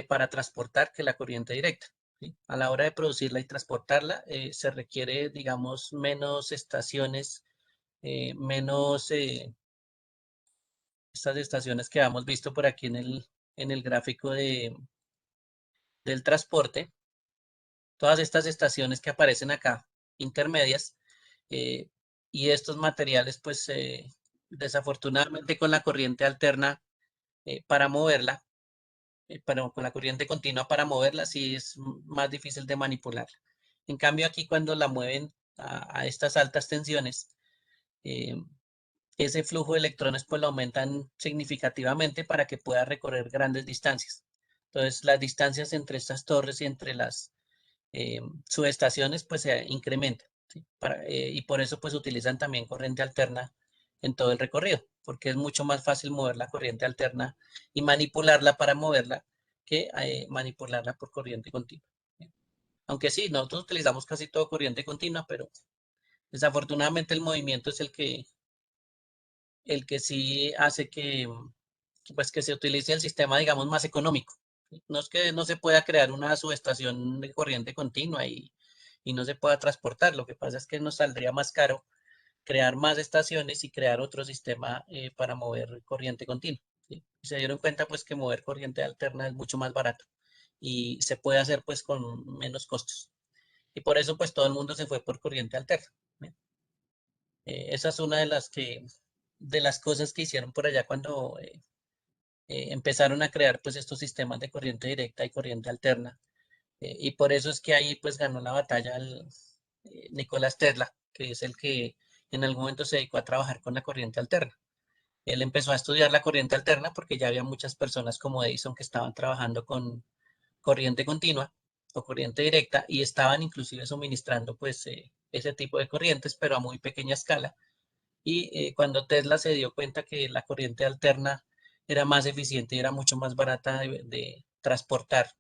para transportar que la corriente directa, ¿sí? A la hora de producirla y transportarla se requiere, digamos, menos estaciones, menos estas estaciones que hemos visto por aquí en el gráfico del transporte. Todas estas estaciones que aparecen acá, intermedias, eh, y estos materiales, pues desafortunadamente con la corriente alterna para moverla, pero con la corriente continua para moverla sí es más difícil de manipularla. En cambio aquí cuando la mueven a estas altas tensiones, eh, ese flujo de electrones pues lo aumentan significativamente para que pueda recorrer grandes distancias. Entonces las distancias entre estas torres y entre las subestaciones pues se incrementan, ¿sí? Y por eso pues utilizan también corriente alterna en todo el recorrido, porque es mucho más fácil mover la corriente alterna y manipularla para moverla que manipularla por corriente continua, ¿sí? Aunque sí, nosotros utilizamos casi todo corriente continua, pero desafortunadamente el movimiento es el que sí hace pues que se utilice el sistema, digamos, más económico. No es que no se pueda crear una subestación de corriente continua y no se pueda transportar. Lo que pasa es que nos saldría más caro crear más estaciones y crear otro sistema para mover corriente continua, ¿sí? Y se dieron cuenta pues que mover corriente alterna es mucho más barato y se puede hacer pues con menos costos. Y por eso pues todo el mundo se fue por corriente alterna, ¿sí? Esa es una de las cosas que hicieron por allá cuando empezaron a crear pues estos sistemas de corriente directa y corriente alterna. Y por eso es que ahí pues ganó la batalla Nicolás Tesla, que es el que en algún momento se dedicó a trabajar con la corriente alterna. Él empezó a estudiar la corriente alterna porque ya había muchas personas como Edison que estaban trabajando con corriente continua o corriente directa y estaban inclusive suministrando pues ese tipo de corrientes, pero a muy pequeña escala. Y cuando Tesla se dio cuenta que la corriente alterna era más eficiente y era mucho más barata de transportar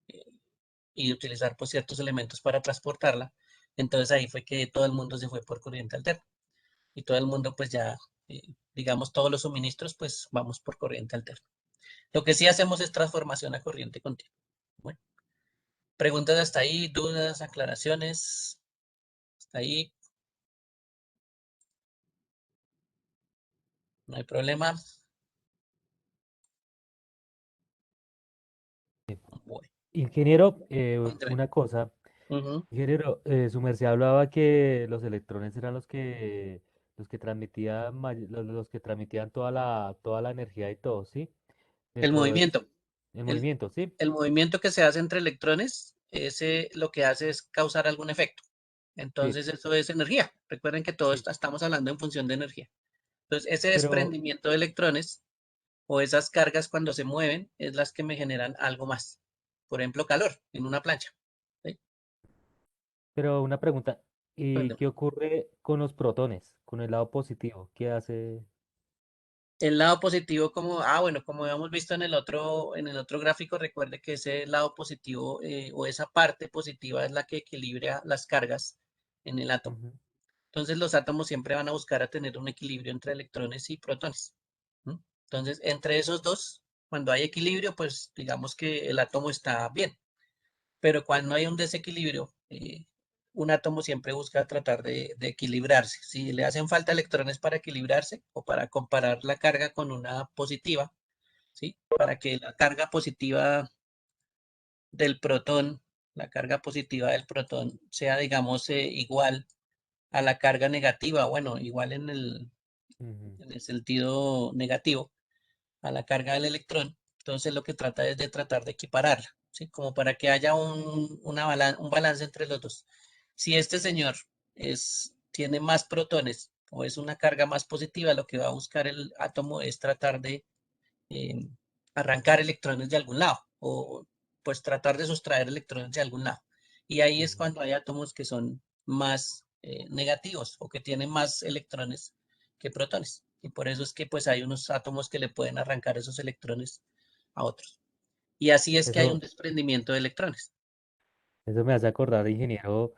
eh, y de utilizar pues, ciertos elementos para transportarla, entonces ahí fue que todo el mundo se fue por corriente alterna. Y todo el mundo pues ya, digamos, todos los suministros pues vamos por corriente alterna. Lo que sí hacemos es transformación a corriente continua. Bueno, preguntas hasta ahí, dudas, aclaraciones, hasta ahí, no hay problema. Ingeniero, Cuénteme. una cosa. Ujú. Ingeniero, su merced hablaba que los electrones eran los que transmitían, los que transmitían toda la energía y todo, ¿sí? El Dentro del movimiento. el El, movimiento, ¿sí? el movimiento que se hace entre electrones, ese lo que hace es causar algún efecto. Sí, Entonces, eso es energía. Recuerden que todo sí. estamos hablando en función de energía. Entonces, ese Pero, desprendimiento de electrones o esas cargas cuando se mueven es las que me generan algo más. Por ejemplo, calor en una plancha. ¿Sí? pero una pregunta, ¿y Cuéntame. qué ocurre con los protones, con el lado positivo? ¿Qué hace? El lado positivo, bueno, como habíamos visto en el otro gráfico, recuerde que ese lado positivo o esa parte positiva es la que equilibra las cargas en el átomo. Ujú. Entonces, los átomos siempre van a buscar a tener un equilibrio entre electrones y protones. ¿M? Entonces, entre esos dos, cuando hay equilibrio, pues digamos que el átomo está bien. Pero cuando hay un desequilibrio, un átomo siempre busca tratar de equilibrarse. Si le hacen falta electrones para equilibrarse o para comparar la carga con una positiva, ¿sí? Para que la carga positiva del protón, la carga positiva del protón sea, digamos, igual a la carga negativa, bueno, igual Ujú. en el sentido negativo a la carga del electrón. Entonces lo que trata es de tratar de equipararla, ¿sí? Como para que haya un balance entre los dos. Si este señor tiene más protones o es una carga más positiva, lo que va a buscar el átomo es tratar de eh, arrancar electrones de algún lado o pues tratar de sustraer electrones de algún lado. Y ahí es Ujú. cuando hay átomos que son más negativos o que tienen más electrones que protones. Y por eso es que pues hay unos átomos que le pueden arrancar esos electrones a otros. Y así es que hay un Eso, desprendimiento de electrones. eso me hace acordar, ingeniero,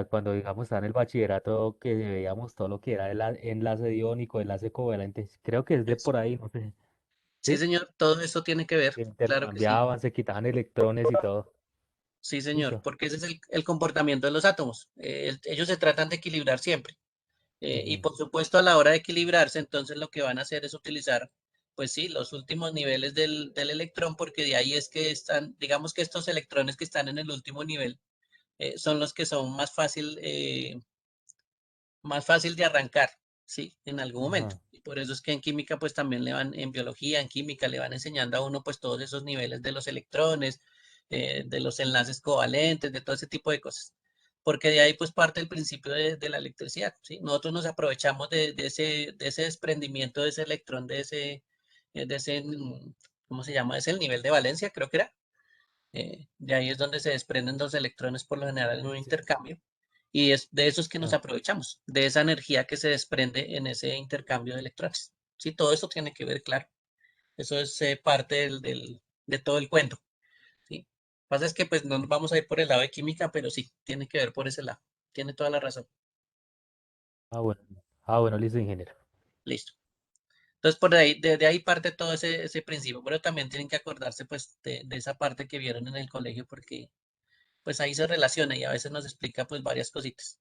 cuando digamos estaba en el bachillerato que veíamos todo lo que era el enlace iónico, enlace covalente. Creo que es de Eso. por ahí, no sé. Sí, ¿Sí? señor, todo eso tiene que ver, Se claro que sí. intercambiaban, se quitaban electrones y todo. Sí, señor, Listo. porque ese es el comportamiento de los átomos. Ellos se tratan de equilibrar siempre. Y Ujú. por supuesto, a la hora de equilibrarse, entonces lo que van a hacer es utilizar, pues sí, los últimos niveles del electrón, porque de ahí es que están, digamos que estos electrones que están en el último nivel son los que son más fácil de arrancar, ¿sí? En algún momento. Ajá. Y por eso es que en química, pues también en biología, en química, le van enseñando a uno, pues todos esos niveles de los electrones, de los enlaces covalentes, de todo ese tipo de cosas. Porque de ahí, pues parte el principio de la electricidad, ¿sí? Nosotros nos aprovechamos de ese desprendimiento de ese electrón, ¿cómo se llama? Es el nivel de valencia, creo que era. De ahí es donde se desprenden los electrones por lo general en un Sí. intercambio. Y es de eso es que nos Ah, aprovechamos, de esa energía que se desprende en ese intercambio de electrones. Sí, todo eso tiene que ver, claro. Eso es parte de todo el cuento. ¿Sí? Lo que pasa es que pues no nos vamos a ir por el lado de química, pero sí, tiene que ver por ese lado. Tiene toda la razón. ah, bueno. Ah, bueno, listo, ingeniero. Listo. Entonces, por ahí, de ahí parte todo ese principio, pero también tienen que acordarse pues de esa parte que vieron en el colegio, porque pues ahí se relaciona y a veces nos explica pues varias cositas.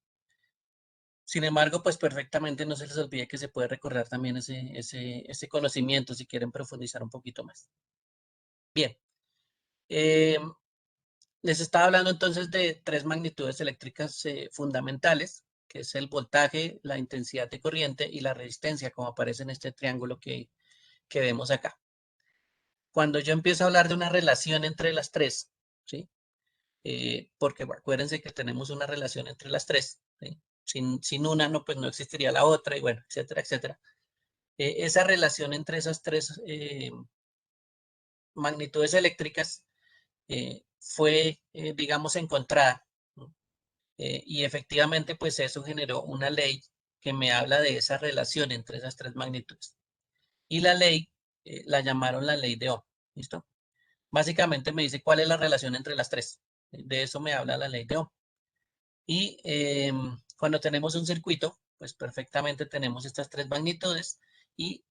Sin embargo, pues perfectamente no se les olvide que se puede recordar también ese conocimiento si quieren profundizar un poquito más. Bien, eh, les estaba hablando entonces de tres magnitudes eléctricas fundamentales, que es el voltaje, la intensidad de corriente y la resistencia, como aparece en este triángulo que vemos acá. Cuando yo empiezo a hablar de una relación entre las tres, ¿sí? Porque acuérdense que tenemos una relación entre las tres, ¿sí? Sin una, no, pues no existiría la otra, y bueno, etcétera, etcétera. Esa relación entre esas tres magnitudes eléctricas fue, digamos, encontrada, ¿no? Y efectivamente, pues eso generó una ley que me habla de esa relación entre esas tres magnitudes. Y la ley la llamaron la ley de Ohm. ¿Listo? Básicamente me dice cuál es la relación entre las tres. De eso me habla la ley de Ohm. Y cuando tenemos un circuito, pues perfectamente tenemos estas tres magnitudes y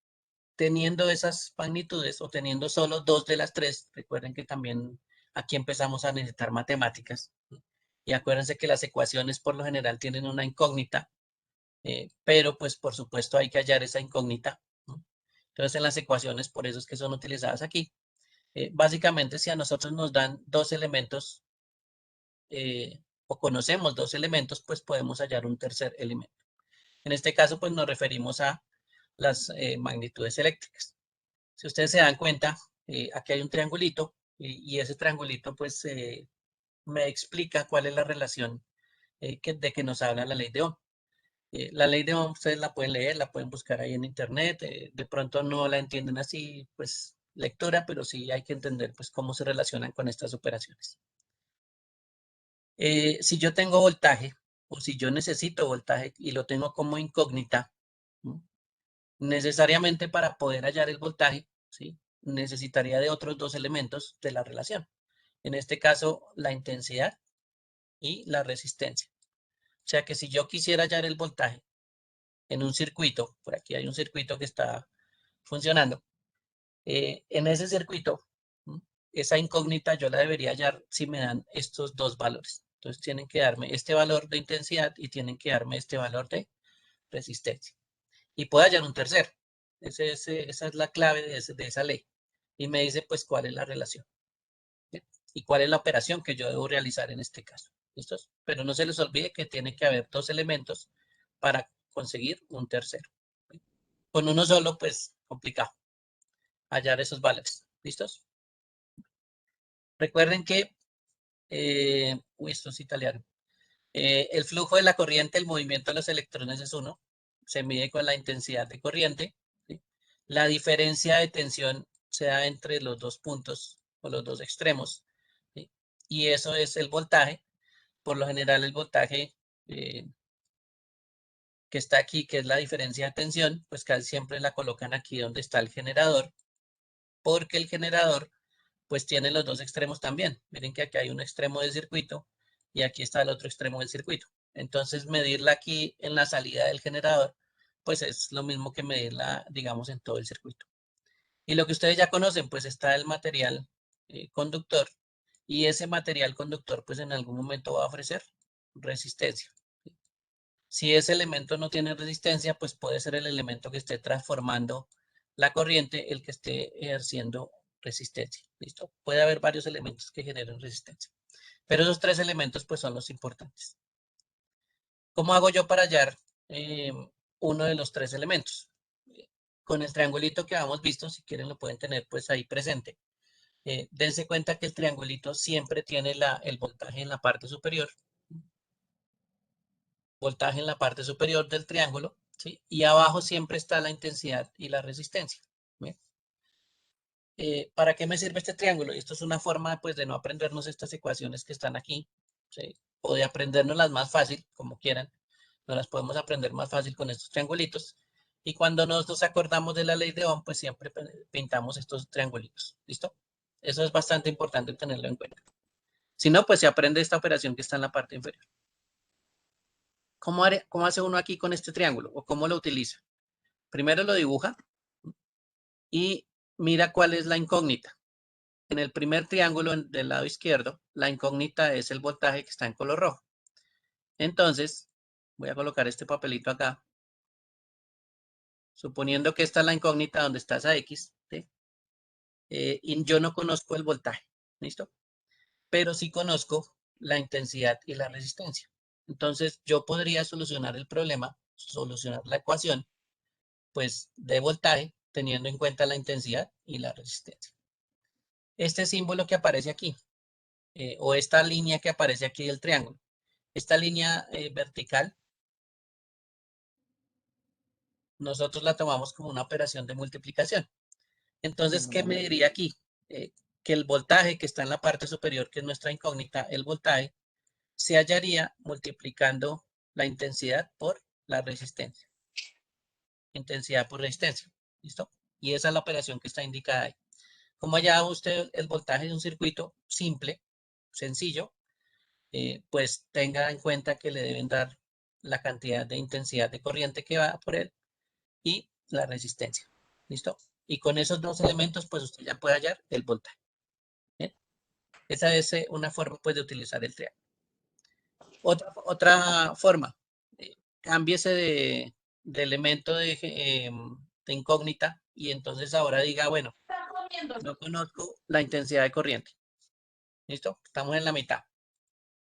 teniendo esas magnitudes o teniendo solo dos de las tres, recuerden que también aquí empezamos a necesitar matemáticas. ¿Sí? Y acuérdense que las ecuaciones por lo general tienen una incógnita, pero pues por supuesto hay que hallar esa incógnita, ¿no? Entonces en las ecuaciones, por eso es que son utilizadas aquí. Básicamente, si a nosotros nos dan dos elementos o conocemos dos elementos, pues podemos hallar un tercer elemento. En este caso, pues nos referimos a las magnitudes eléctricas. Si ustedes se dan cuenta, aquí hay un triangulito y ese triangulito pues me explica cuál es la relación de que nos habla la ley de Ohm. La ley de Ohm ustedes la pueden leer, la pueden buscar ahí en internet, de pronto no la entienden así, pues lectura, pero sí hay que entender pues cómo se relacionan con estas operaciones. Si yo tengo voltaje o si yo necesito voltaje y lo tengo como incógnita, ¿no? Necesariamente para poder hallar el voltaje, ¿sí? Necesitaría de otros dos elementos de la relación. En este caso, la intensidad y la resistencia. O sea que si yo quisiera hallar el voltaje en un circuito, por aquí hay un circuito que está funcionando, en ese circuito, ¿no? Esa incógnita yo la debería hallar si me dan estos dos valores. Entonces tienen que darme este valor de intensidad y tienen que darme este valor de resistencia. Y puedo hallar un tercero. Esa es la clave de esa ley. Y me dice pues cuál es la relación. ¿Bien? Y cuál es la operación que yo debo realizar en este caso. ¿Listos? Pero no se les olvide que tiene que haber dos elementos para conseguir un tercero. ¿Bien? Con uno solo, pues complicado hallar esos valores. ¿Listos? Recuerden que, esto es italiano. El flujo de la corriente, el movimiento de los electrones es uno. Se mide con la intensidad de corriente. ¿Sí? La diferencia de tensión se da entre los dos puntos o los dos extremos. ¿Sí? Y eso es el voltaje. Por lo general, el voltaje que está aquí, que es la diferencia de tensión, pues casi siempre la colocan aquí donde está el generador, porque el generador pues tiene los dos extremos también. Miren que aquí hay un extremo del circuito y aquí está el otro extremo del circuito. Entonces, medirla aquí en la salida del generador, pues es lo mismo que medirla, digamos, en todo el circuito. Y lo que ustedes ya conocen, pues está el material conductor y ese material conductor, pues en algún momento va a ofrecer resistencia. Si ese elemento no tiene resistencia, pues puede ser el elemento que esté transformando la corriente, el que esté ejerciendo resistencia. ¿Listo? Puede haber varios elementos que generen resistencia. Pero esos tres elementos, pues son los importantes. ¿Cómo hago yo para hallar uno de los tres elementos? Con el triangulito que habíamos visto, si quieren lo pueden tener pues ahí presente. Dense cuenta que el triangulito siempre tiene el voltaje en la parte superior. Voltaje en la parte superior del triángulo, ¿sí? Y abajo siempre está la intensidad y la resistencia. ¿Bien? ¿Para qué me sirve este triángulo? Y esto es una forma pues de no aprendernos estas ecuaciones que están aquí, ¿sí? O de aprendernos las más fácil, como quieran. No las podemos aprender más fácil con estos triangulitos. Y cuando nos acordamos de la ley de Ohm, pues siempre pintamos estos triangulitos. ¿Listo? Eso es bastante importante tenerlo en cuenta. Si no, pues se aprende esta operación que está en la parte inferior. ¿Cómo hace uno aquí con este triángulo? ¿O cómo lo utiliza? Primero lo dibuja y mira cuál es la incógnita. En el primer triángulo del lado izquierdo, la incógnita es el voltaje que está en color rojo. Entonces, voy a colocar este papelito acá. Suponiendo que esta es la incógnita donde está esa X, ¿sí? Y yo no conozco el voltaje, ¿listo? Pero sí conozco la intensidad y la resistencia. Entonces, yo podría solucionar el problema, solucionar la ecuación, pues, de voltaje, teniendo en cuenta la intensidad y la resistencia. Este símbolo que aparece aquí, o esta línea que aparece aquí del triángulo, esta línea vertical, nosotros la tomamos como una operación de multiplicación. Entonces, ¿qué me diría aquí? Que el voltaje que está en la parte superior, que es nuestra incógnita, el voltaje, se hallaría multiplicando la intensidad por la resistencia. Intensidad por resistencia. ¿Listo? Y esa es la operación que está indicada ahí. Como ya usted el voltaje de un circuito simple, sencillo, pues tenga en cuenta que le deben dar la cantidad de intensidad de corriente que va por él y la resistencia. ¿Listo? Y con esos dos elementos, pues usted ya puede hallar el voltaje. ¿Bien? Esa es una forma pues de utilizar el triángulo. Otra forma, cámbiese de elemento de incógnita y entonces ahora diga, bueno, No conozco la intensidad de corriente. ¿Listo? Estamos en la mitad.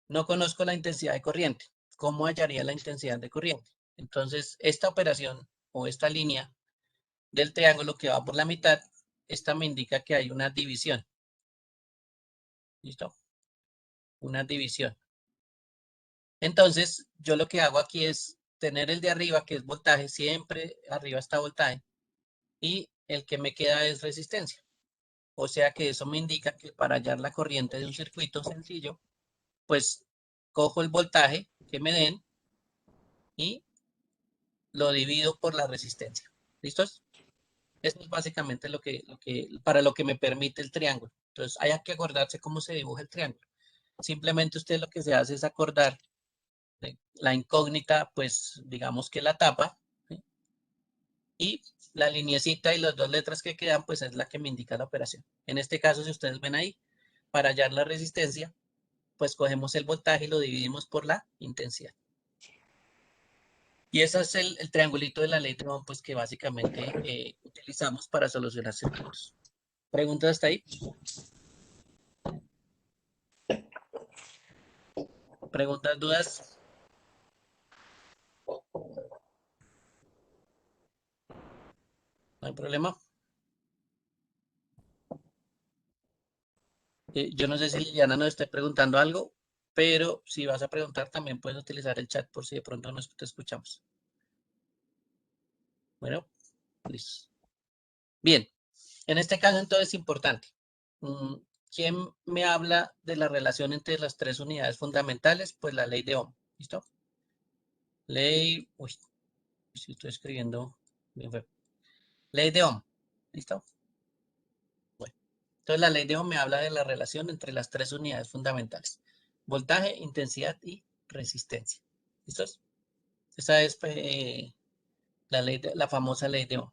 No conozco la intensidad de corriente. ¿Cómo hallaría la intensidad de corriente? Entonces, esta operación o esta línea del triángulo que va por la mitad, esta me indica que hay una división. ¿Listo? Una división. Entonces, yo lo que hago aquí es tener el de arriba, que es voltaje, siempre arriba está voltaje, y el que me queda es resistencia. O sea que eso me indica que para hallar la corriente de un circuito sencillo, pues cojo el voltaje que me den y lo divido por la resistencia. ¿Listos? Eso es básicamente para lo que me permite el triángulo. Entonces, hay que acordarse cómo se dibuja el triángulo. Simplemente usted lo que se hace es acordar la incógnita, pues digamos que la tapa, ¿sí? Y la lineecita y las dos letras que quedan, pues es la que me indica la operación. En este caso, si ustedes ven ahí, para hallar la resistencia, pues cogemos el voltaje y lo dividimos por la intensidad. Y ese es el triangulito de la ley de Ohm, pues que básicamente utilizamos para solucionar circuitos. ¿Preguntas hasta ahí? ¿Preguntas, dudas? ¿No hay problema? Yo no sé si Liliana nos esté preguntando algo, pero si vas a preguntar también puedes utilizar el chat por si de pronto no te escuchamos. Bueno, listo. Bien, en este caso entonces es importante. ¿Quién me habla de la relación entre las tres unidades fundamentales? Pues la ley de Ohm, ¿listo? Ley, uy, si estoy escribiendo bien feo. Ley de Ohm, ¿listo? Bueno, entonces la ley de Ohm me habla de la relación entre las tres unidades fundamentales. Voltaje, intensidad y resistencia. ¿Listos? Esa es la famosa ley de Ohm.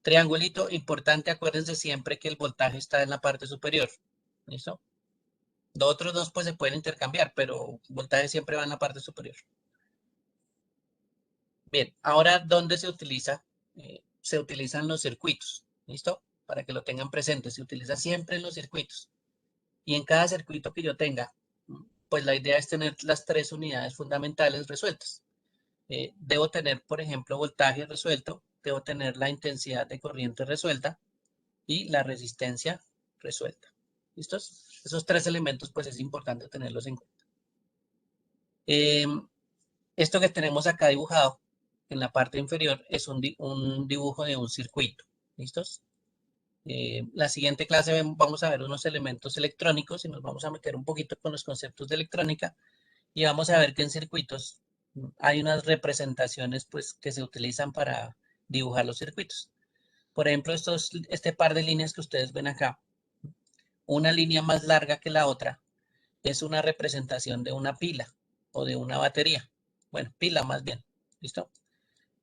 Triangulito, importante, acuérdense siempre que el voltaje está en la parte superior. ¿Listo? Los otros dos pues se pueden intercambiar, pero el voltaje siempre va en la parte superior. Bien, ahora, ¿dónde se utiliza? Se utilizan los circuitos. ¿Listo? Para que lo tengan presente. Se utiliza siempre en los circuitos. Y en cada circuito que yo tenga, pues la idea es tener las tres unidades fundamentales resueltas. Debo tener, por ejemplo, voltaje resuelto, debo tener la intensidad de corriente resuelta y la resistencia resuelta. ¿Listos? Esos tres elementos, pues es importante tenerlos en cuenta. Esto que tenemos acá dibujado en la parte inferior es un dibujo de un circuito. ¿Listos? La siguiente clase vamos a ver unos elementos electrónicos y nos vamos a meter un poquito con los conceptos de electrónica y vamos a ver que en circuitos hay unas representaciones pues, que se utilizan para dibujar los circuitos. Por ejemplo, este par de líneas que ustedes ven acá, una línea más larga que la otra, es una representación de una pila o de una batería. Bueno, pila más bien. ¿Listo?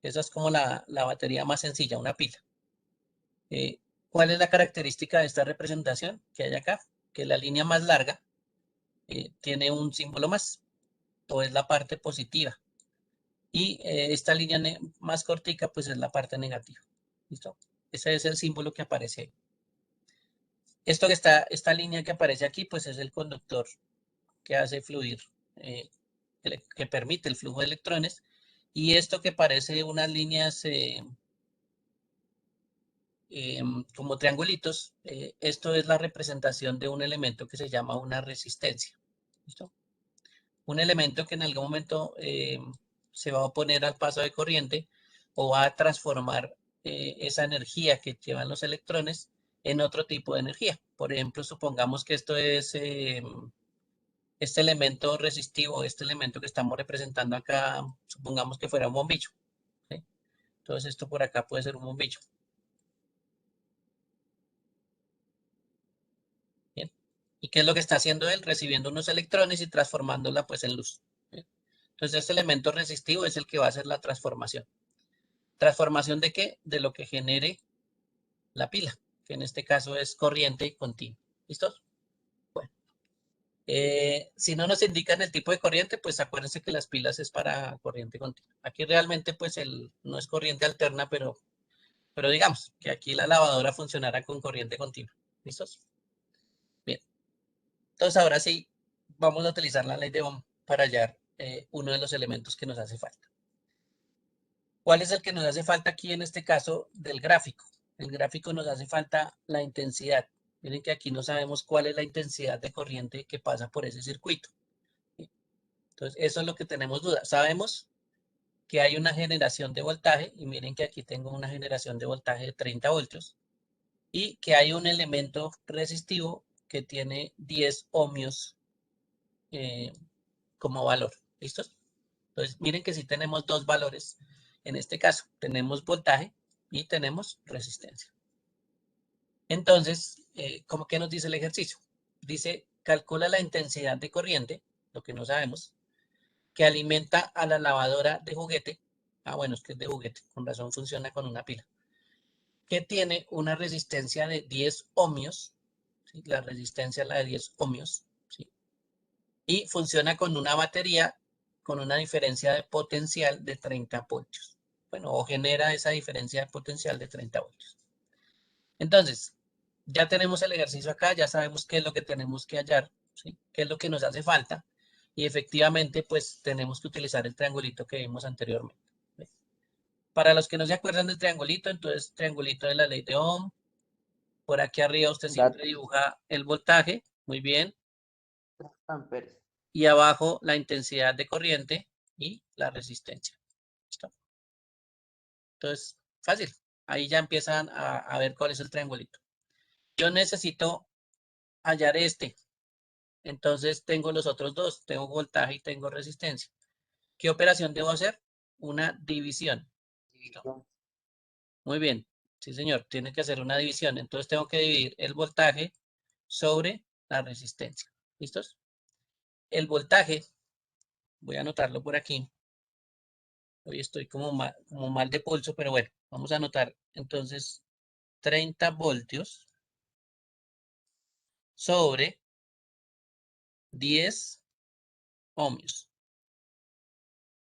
Esa es como la batería más sencilla, una pila. ¿Cuál es la característica de esta representación que hay acá? Que la línea más larga tiene un símbolo más, o es la parte positiva. Y esta línea más cortica, pues es la parte negativa. ¿Listo? Ese es el símbolo que aparece ahí. Esta línea que aparece aquí, pues es el conductor que hace fluir, que permite el flujo de electrones. Y esto que parece unas líneas como triangulitos, esto es la representación de un elemento que se llama una resistencia. ¿Listo? Un elemento que en algún momento se va a oponer al paso de corriente o va a transformar esa energía que llevan los electrones en otro tipo de energía. Por ejemplo, supongamos que esto es este elemento resistivo, este elemento que estamos representando acá, supongamos que fuera un bombillo. ¿Sí? Entonces esto por acá puede ser un bombillo. ¿Bien? ¿Y qué es lo que está haciendo él? Recibiendo unos electrones y transformándola pues en luz. ¿Sí? Entonces este elemento resistivo es el que va a hacer la transformación. ¿Transformación de qué? De lo que genere la pila, que en este caso es corriente continua. ¿Listos? Bueno. Si no nos indican el tipo de corriente, pues acuérdense que las pilas es para corriente continua. Aquí realmente pues no es corriente alterna, pero digamos que aquí la lavadora funcionará con corriente continua. ¿Listos? Bien. Entonces ahora sí, vamos a utilizar la ley de Ohm para hallar uno de los elementos que nos hace falta. ¿Cuál es el que nos hace falta aquí en este caso del gráfico? El gráfico nos hace falta la intensidad. Miren que aquí no sabemos cuál es la intensidad de corriente que pasa por ese circuito. Entonces, eso es lo que tenemos duda. Sabemos que hay una generación de voltaje, y miren que aquí tengo una generación de voltaje de 30 voltios, y que hay un elemento resistivo que tiene 10 ohmios como valor. ¿Listos? Entonces, miren que sí tenemos dos valores. En este caso, tenemos voltaje y tenemos resistencia. Entonces, ¿cómo que nos dice el ejercicio? Dice, calcula la intensidad de corriente, lo que no sabemos, que alimenta a la lavadora de juguete. Ah, bueno, es que es de juguete, con razón funciona con una pila. Que tiene una resistencia de 10 ohmios, ¿sí? La resistencia es la de 10 ohmios, ¿sí? Y funciona con una batería con una diferencia de potencial de 30 voltios. Bueno, o genera esa diferencia de potencial de 30 voltios. Entonces, ya tenemos el ejercicio acá, ya sabemos qué es lo que tenemos que hallar, ¿sí? Qué es lo que nos hace falta. Y efectivamente, pues tenemos que utilizar el triangulito que vimos anteriormente. ¿Ves? Para los que no se acuerdan del triangulito, entonces triangulito de la ley de Ohm. Por aquí arriba usted siempre Datos. dibuja el voltaje, muy bien. Amperes. Y abajo la intensidad de corriente y la resistencia. ¿Listo? Entonces, fácil. Ahí ya empiezan a ver cuál es el triangulito. Yo necesito hallar este. Entonces tengo los otros dos. Tengo voltaje y tengo resistencia. ¿Qué operación debo hacer? Una división. ¿Listo? Muy bien. Sí, señor. Tiene que hacer una división. Entonces tengo que dividir el voltaje sobre la resistencia. ¿Listos? El voltaje, voy a anotarlo por aquí. Hoy estoy como mal de pulso, pero bueno, vamos a anotar. Entonces, 30 voltios sobre 10 ohmios.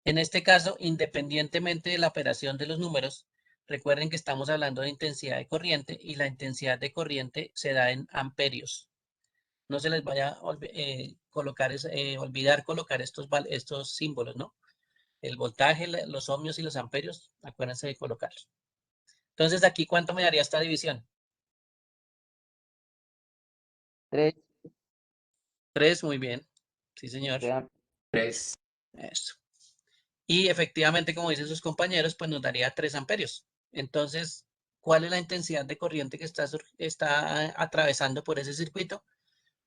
En este caso, independientemente de la operación de los números, recuerden que estamos hablando de intensidad de corriente y la intensidad de corriente se da en amperios. No se les vaya a olvidar colocar estos símbolos, ¿no? El voltaje, los ohmios y los amperios, acuérdense de colocarlos. Entonces, aquí, ¿cuánto me daría esta división? 3. 3, muy bien. Sí, señor. 3. Eso. Y efectivamente, como dicen sus compañeros, pues nos daría 3 amperios. Entonces, ¿cuál es la intensidad de corriente que está atravesando por ese circuito?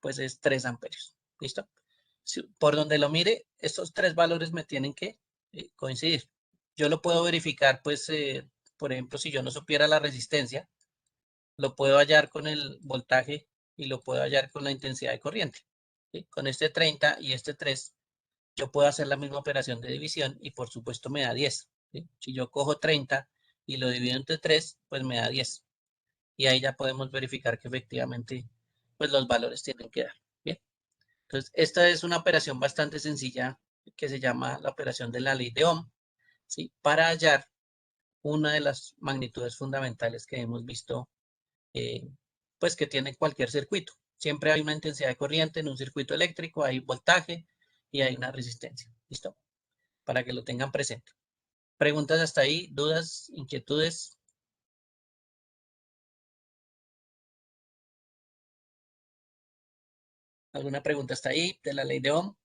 Pues es 3 amperios. ¿Listo? Por donde lo mire, estos tres valores me tienen que coincidir. Yo lo puedo verificar, pues, por ejemplo, si yo no supiera la resistencia, lo puedo hallar con el voltaje y lo puedo hallar con la intensidad de corriente. ¿Sí? Con este 30 y este 3, yo puedo hacer la misma operación de división y por supuesto me da 10. ¿Sí? Si yo cojo 30 y lo divido entre 3, pues me da 10. Y ahí ya podemos verificar que efectivamente pues los valores tienen que dar. Bien. Entonces, esta es una operación bastante sencilla que se llama la operación de la ley de Ohm, ¿sí? Para hallar una de las magnitudes fundamentales que hemos visto, pues que tiene cualquier circuito. Siempre hay una intensidad de corriente en un circuito eléctrico, hay voltaje y hay una resistencia. ¿Listo? Para que lo tengan presente. ¿Preguntas hasta ahí? ¿Dudas? ¿Inquietudes? ¿Alguna pregunta hasta ahí de la ley de Ohm?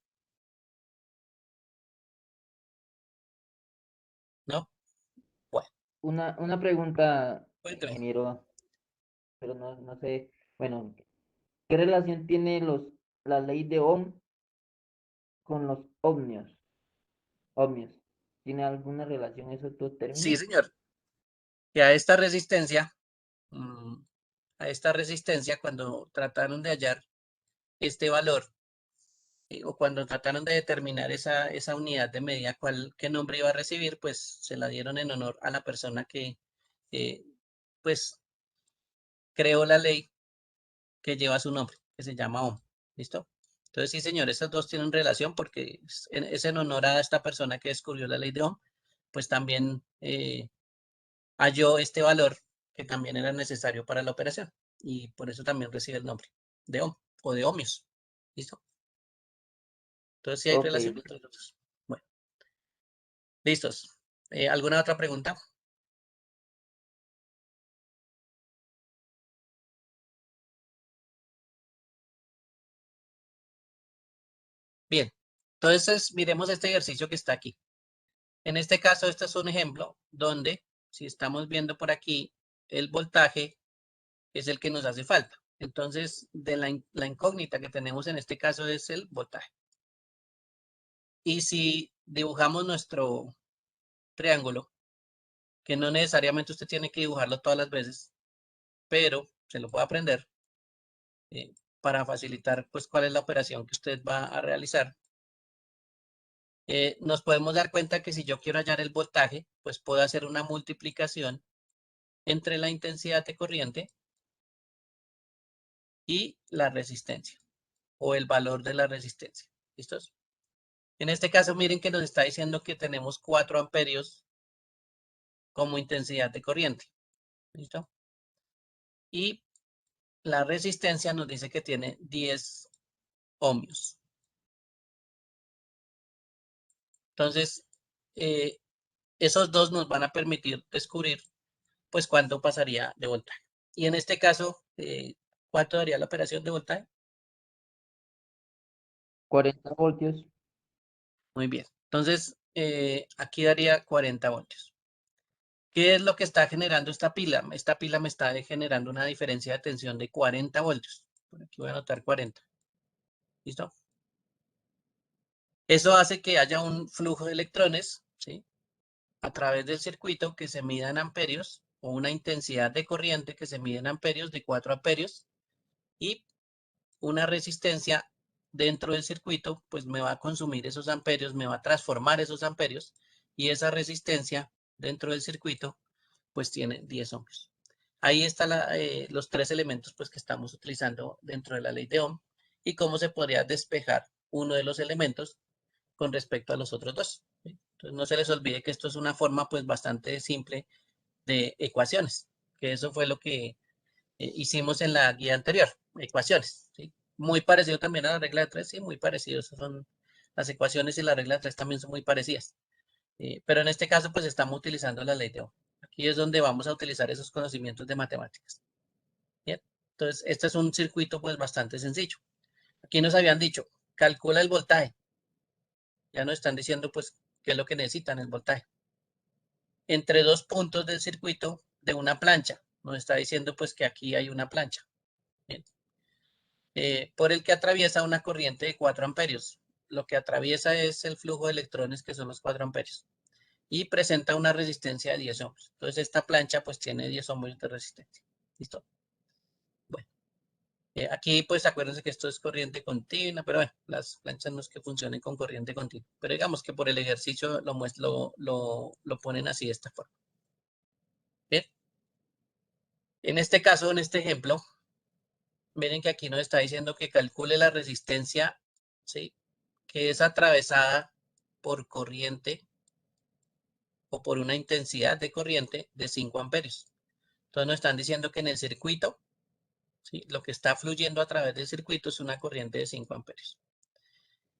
¿No? Bueno, Una pregunta, cuéntame. ingeniero, pero no sé. Bueno, ¿qué relación tiene la ley de Ohm con los ohmios? Ohmios. ¿Tiene alguna relación esos dos Sí, términos? señor. Y a esta resistencia, cuando trataron de hallar este valor, o cuando trataron de determinar esa unidad de medida, qué nombre iba a recibir, pues se la dieron en honor a la persona que, eh, pues, creó la ley que lleva su nombre, que se llama Ohm. ¿Listo? Entonces, sí, señor, estas dos tienen relación porque es en honor a esta persona que descubrió la ley de Ohm, pues también halló este valor que también era necesario para la operación. y por eso también recibe el nombre de ohm o de ohmios. ¿Listo? Entonces sí hay Ok, relación entre los dos. Bueno, listos. ¿Alguna otra pregunta? Bien, entonces miremos este ejercicio que está aquí. En este caso, este es un ejemplo donde, si estamos viendo por aquí, el voltaje es el que nos hace falta. Entonces, de la incógnita que tenemos en este caso es el voltaje. Y si dibujamos nuestro triángulo, que no necesariamente usted tiene que dibujarlo todas las veces, pero se lo puede aprender para facilitar pues cuál es la operación que usted va a realizar. Nos podemos dar cuenta que si yo quiero hallar el voltaje, pues puedo hacer una multiplicación entre la intensidad de corriente y la resistencia o el valor de la resistencia. ¿Listos? En este caso, miren que nos está diciendo que tenemos 4 amperios como intensidad de corriente. ¿Listo? Y la resistencia nos dice que tiene 10 ohmios. Entonces, esos dos nos van a permitir descubrir pues cuánto pasaría de voltaje. Y en este caso, ¿cuánto daría la operación de voltaje? 40 voltios. Muy bien. Entonces, aquí daría 40 voltios. ¿Qué es lo que está generando esta pila? Esta pila me está generando una diferencia de tensión de 40 voltios. Por aquí voy a anotar 40. ¿Listo? Eso hace que haya un flujo de electrones, ¿sí?, a través del circuito que se mida en amperios o una intensidad de corriente que se mide en amperios de 4 amperios y una resistencia dentro del circuito, pues me va a consumir esos amperios, me va a transformar esos amperios y esa resistencia dentro del circuito, pues tiene 10 ohmios. Ahí están los 3 elementos pues, que estamos utilizando dentro de la ley de Ohm y cómo se podría despejar uno de los elementos con respecto a los otros dos. ¿Sí? Entonces no se les olvide que esto es una forma pues bastante simple de ecuaciones, que eso fue lo que hicimos en la guía anterior, ecuaciones. ¿Sí? Muy parecido también a la regla de 3, sí, muy parecido. Esas son las ecuaciones y la regla de 3 también son muy parecidas. Pero en este caso pues estamos utilizando la ley de Ohm. Aquí es donde vamos a utilizar esos conocimientos de matemáticas. Bien, entonces este es un circuito pues bastante sencillo. Aquí nos habían dicho, calcula el voltaje. Ya nos están diciendo pues qué es lo que necesitan, el voltaje. Entre dos puntos del circuito de una plancha. Nos está diciendo pues que aquí hay una plancha. Bien. Por el que atraviesa una corriente de 4 amperios. Lo que atraviesa es el flujo de electrones que son los 4 amperios. Y presenta una resistencia de 10 ohmios. Entonces esta plancha pues tiene 10 ohmios de resistencia. ¿Listo? Bueno. Aquí pues acuérdense que esto es corriente continua, pero bueno, las planchas no es que funcionen con corriente continua. Pero digamos que por el ejercicio lo ponen así de esta forma. Bien. En este caso, en este ejemplo, miren que aquí nos está diciendo que calcule la resistencia, ¿sí?, que es atravesada por corriente o por una intensidad de corriente de 5 amperios. Entonces nos están diciendo que en el circuito, ¿sí?, lo que está fluyendo a través del circuito es una corriente de 5 amperios.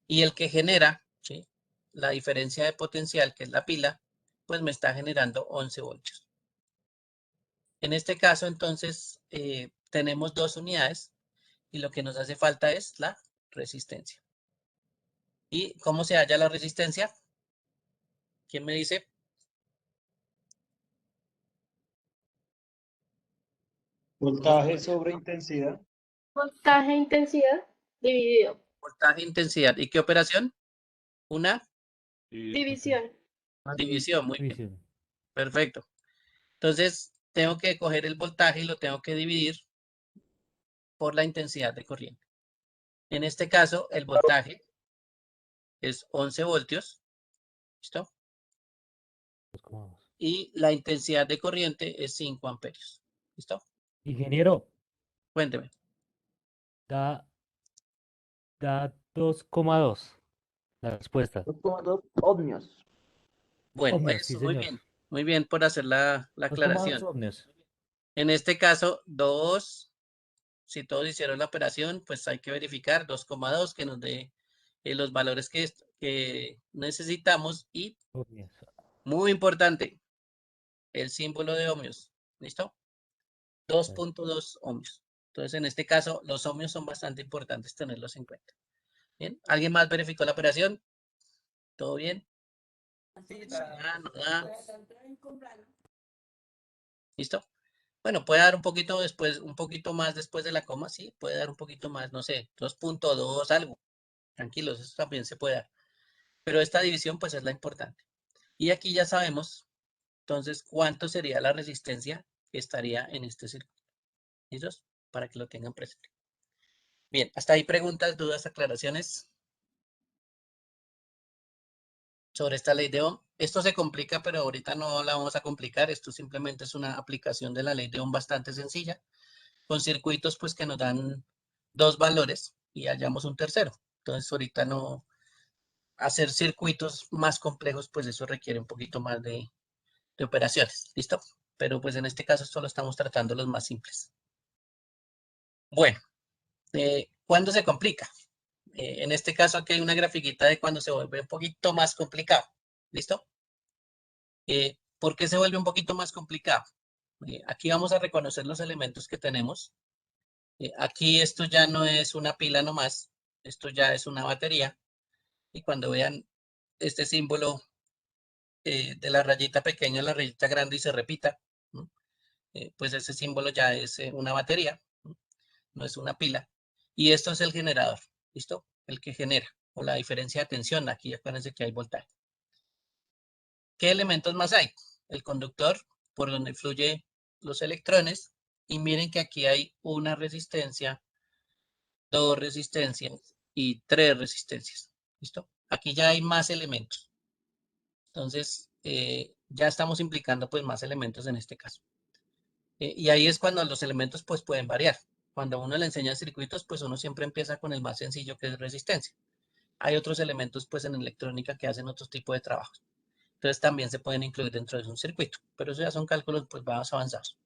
Y el que genera, ¿sí?, la diferencia de potencial, que es la pila, pues me está generando 11 voltios. En este caso, entonces, tenemos dos unidades y lo que nos hace falta es la resistencia. ¿Y cómo se halla la resistencia? ¿Quién me dice? Voltaje sobre intensidad. Voltaje e intensidad dividido. Voltaje, intensidad. ¿Y qué operación? Una División. división. Muy bien. División. Perfecto. Entonces, tengo que coger el voltaje y lo tengo que dividir por la intensidad de corriente. En este caso, el voltaje es 11 voltios. ¿Listo? 2,2. Y la intensidad de corriente es 5 amperios. ¿Listo? Ingeniero, Cuénteme. da 2,2 la respuesta. 2,2 ohmios. Bueno, Ohmios, sí, eso, muy señor. bien. Muy bien por hacer la 2,2 aclaración. ohmios. En este caso, 2 Si todos hicieron la operación, pues hay que verificar 2,2 que nos dé los valores que necesitamos y, Ohmios. muy importante, el símbolo de ohmios. ¿Listo? 2.2 ohmios. Entonces, en este caso, los ohmios son bastante importantes tenerlos en cuenta. Bien, ¿alguien más verificó la operación? ¿Todo bien? No da. ¿Listo? Bueno, puede dar un poquito después, un poquito más después de la coma, sí, puede dar un poquito más, no sé, 2.2 algo. Tranquilos, eso también se puede dar. Pero esta división, pues, es la importante. Y aquí ya sabemos, entonces, cuánto sería la resistencia que estaría en este circuito. ¿Listos? Para que lo tengan presente. Bien, hasta ahí preguntas, dudas, aclaraciones sobre esta ley de Ohm. Esto se complica, pero ahorita no la vamos a complicar. Esto simplemente es una aplicación de la ley de Ohm bastante sencilla, con circuitos pues que nos dan dos valores y hallamos un tercero. Entonces ahorita no hacer circuitos más complejos, pues eso requiere un poquito más de operaciones. ¿Listo? Pero pues en este caso solo estamos tratando los más simples. Bueno, ¿cuándo se complica? En este caso aquí hay una grafiquita de cuando se vuelve un poquito más complicado. ¿Listo? ¿Por qué se vuelve un poquito más complicado? Aquí vamos a reconocer los elementos que tenemos. Aquí esto ya no es una pila nomás, esto ya es una batería. Y cuando vean este símbolo de la rayita pequeña a la rayita grande y se repita, ¿no? Pues ese símbolo ya es una batería, ¿no? No es una pila. Y esto es el generador, ¿listo? El que genera, o la diferencia de tensión. Aquí acuérdense que hay voltaje. ¿Qué elementos más hay? El conductor, por donde fluyen los electrones. Y miren que aquí hay una resistencia, dos resistencias y tres resistencias. ¿Listo? Aquí ya hay más elementos. Entonces, ya estamos implicando pues más elementos en este caso. Y ahí es cuando los elementos pues pueden variar. Cuando a uno le enseña circuitos, pues uno siempre empieza con el más sencillo, que es resistencia. Hay otros elementos pues en electrónica que hacen otro tipo de trabajos. Entonces también se pueden incluir dentro de un circuito, pero eso ya son cálculos pues más avanzados.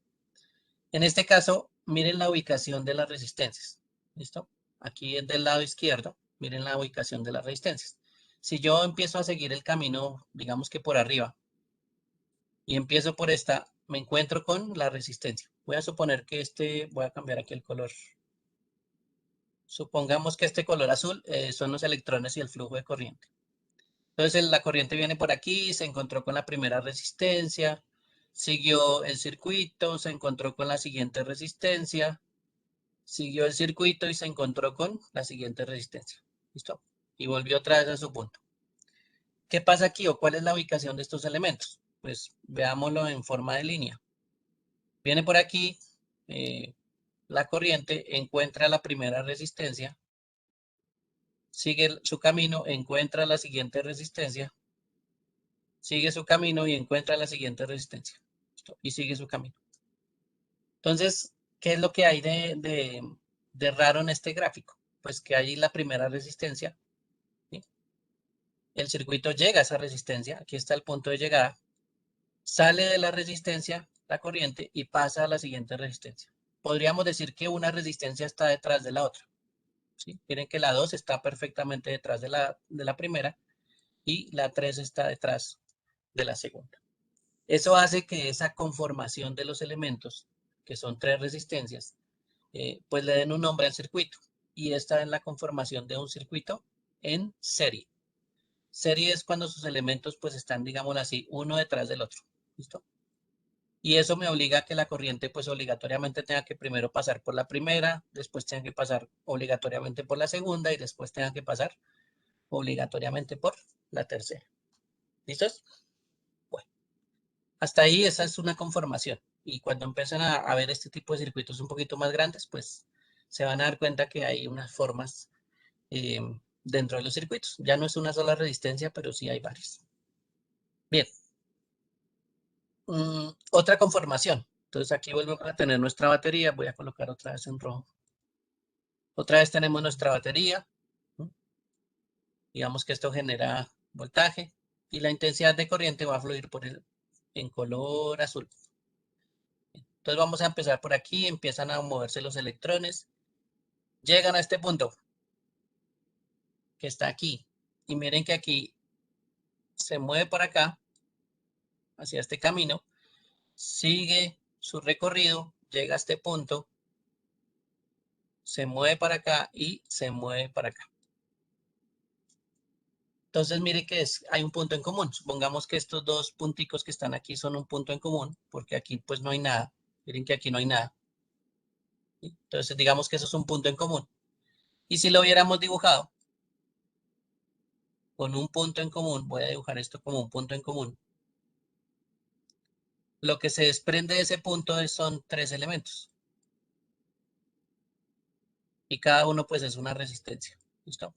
En este caso, miren la ubicación de las resistencias. ¿Listo? Aquí es del lado izquierdo, miren la ubicación de las resistencias. Si yo empiezo a seguir el camino, digamos que por arriba, y empiezo por esta, me encuentro con la resistencia. Voy a suponer que voy a cambiar aquí el color. Supongamos que este color azul son los electrones y el flujo de corriente. Entonces la corriente viene por aquí, se encontró con la primera resistencia, siguió el circuito, se encontró con la siguiente resistencia, siguió el circuito y se encontró con la siguiente resistencia. ¿Listo? Y volvió otra vez a su punto. ¿Qué pasa aquí o cuál es la ubicación de estos elementos? Pues veámoslo en forma de línea. Viene por aquí, la corriente encuentra la primera resistencia, sigue su camino, encuentra la siguiente resistencia, sigue su camino y encuentra la siguiente resistencia. ¿Listo? Y sigue su camino. Entonces, ¿qué es lo que hay de raro en este gráfico? Pues que hay la primera resistencia, ¿sí? El circuito llega a esa resistencia, aquí está el punto de llegada, sale de la resistencia la corriente y pasa a la siguiente resistencia. Podríamos decir que una resistencia está detrás de la otra. ¿Sí? Miren que la 2 está perfectamente detrás de la primera y la 3 está detrás de la segunda. Eso hace que esa conformación de los elementos, que son tres resistencias, pues le den un nombre al circuito. Y esta es la conformación de un circuito en serie. Serie es cuando sus elementos pues están, digámoslo así, uno detrás del otro. ¿Listo? Y eso me obliga a que la corriente pues obligatoriamente tenga que primero pasar por la primera, después tenga que pasar obligatoriamente por la segunda y después tenga que pasar obligatoriamente por la tercera. ¿Listos? Bueno, hasta ahí esa es una conformación. Y cuando empiezan a ver este tipo de circuitos un poquito más grandes, pues se van a dar cuenta que hay unas formas dentro de los circuitos. Ya no es una sola resistencia, pero sí hay varias. Bien. Otra conformación. Entonces aquí vuelvo a tener nuestra batería. Voy a colocar otra vez en rojo. Otra vez tenemos nuestra batería. Digamos que esto genera voltaje y la intensidad de corriente va a fluir en color azul. Entonces vamos a empezar por aquí. Empiezan a moverse los electrones Llegan a este punto que está aquí. Y miren que aquí se mueve por acá, hacia este camino, sigue su recorrido, llega a este punto, se mueve para acá y se mueve para acá. Entonces, mire que hay un punto en común. Supongamos que estos dos punticos que están aquí son un punto en común, porque aquí pues no hay nada. Miren que aquí no hay nada. Entonces, digamos que eso es un punto en común. Y si lo hubiéramos dibujado con un punto en común, voy a dibujar esto como un punto en común. Lo que se desprende de ese punto son 3 elementos. Y cada uno pues es una resistencia. ¿Listo?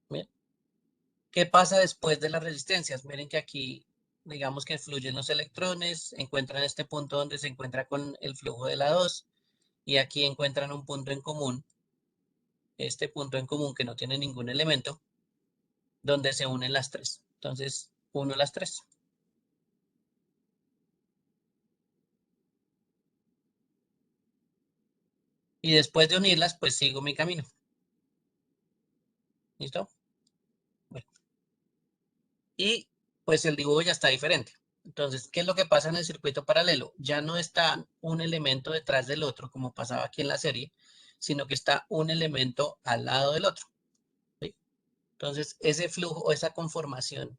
Bien. ¿Qué pasa después de las resistencias? Miren que aquí, digamos que fluyen los electrones, encuentran este punto donde se encuentra con el flujo de la 2 y aquí encuentran un punto en común, este punto en común que no tiene ningún elemento, donde se unen las 3. Entonces, uno las 3. Y después de unirlas, pues sigo mi camino. ¿Listo? Bueno. Y pues el dibujo ya está diferente. Entonces, ¿qué es lo que pasa en el circuito paralelo? Ya no está un elemento detrás del otro, como pasaba aquí en la serie, sino que está un elemento al lado del otro. ¿Sí? Entonces, ese flujo o esa conformación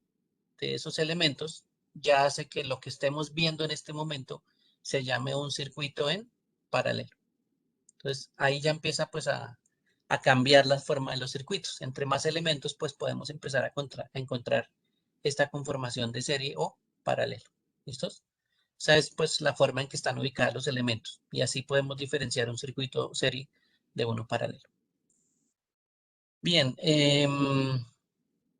de esos elementos ya hace que lo que estemos viendo en este momento se llame un circuito en paralelo. Entonces, ahí ya empieza pues a cambiar la forma de los circuitos. Entre más elementos, pues podemos empezar a encontrar esta conformación de serie o paralelo. ¿Listos? Esa es pues la forma en que están ubicados los elementos y así podemos diferenciar un circuito serie de uno paralelo. Bien,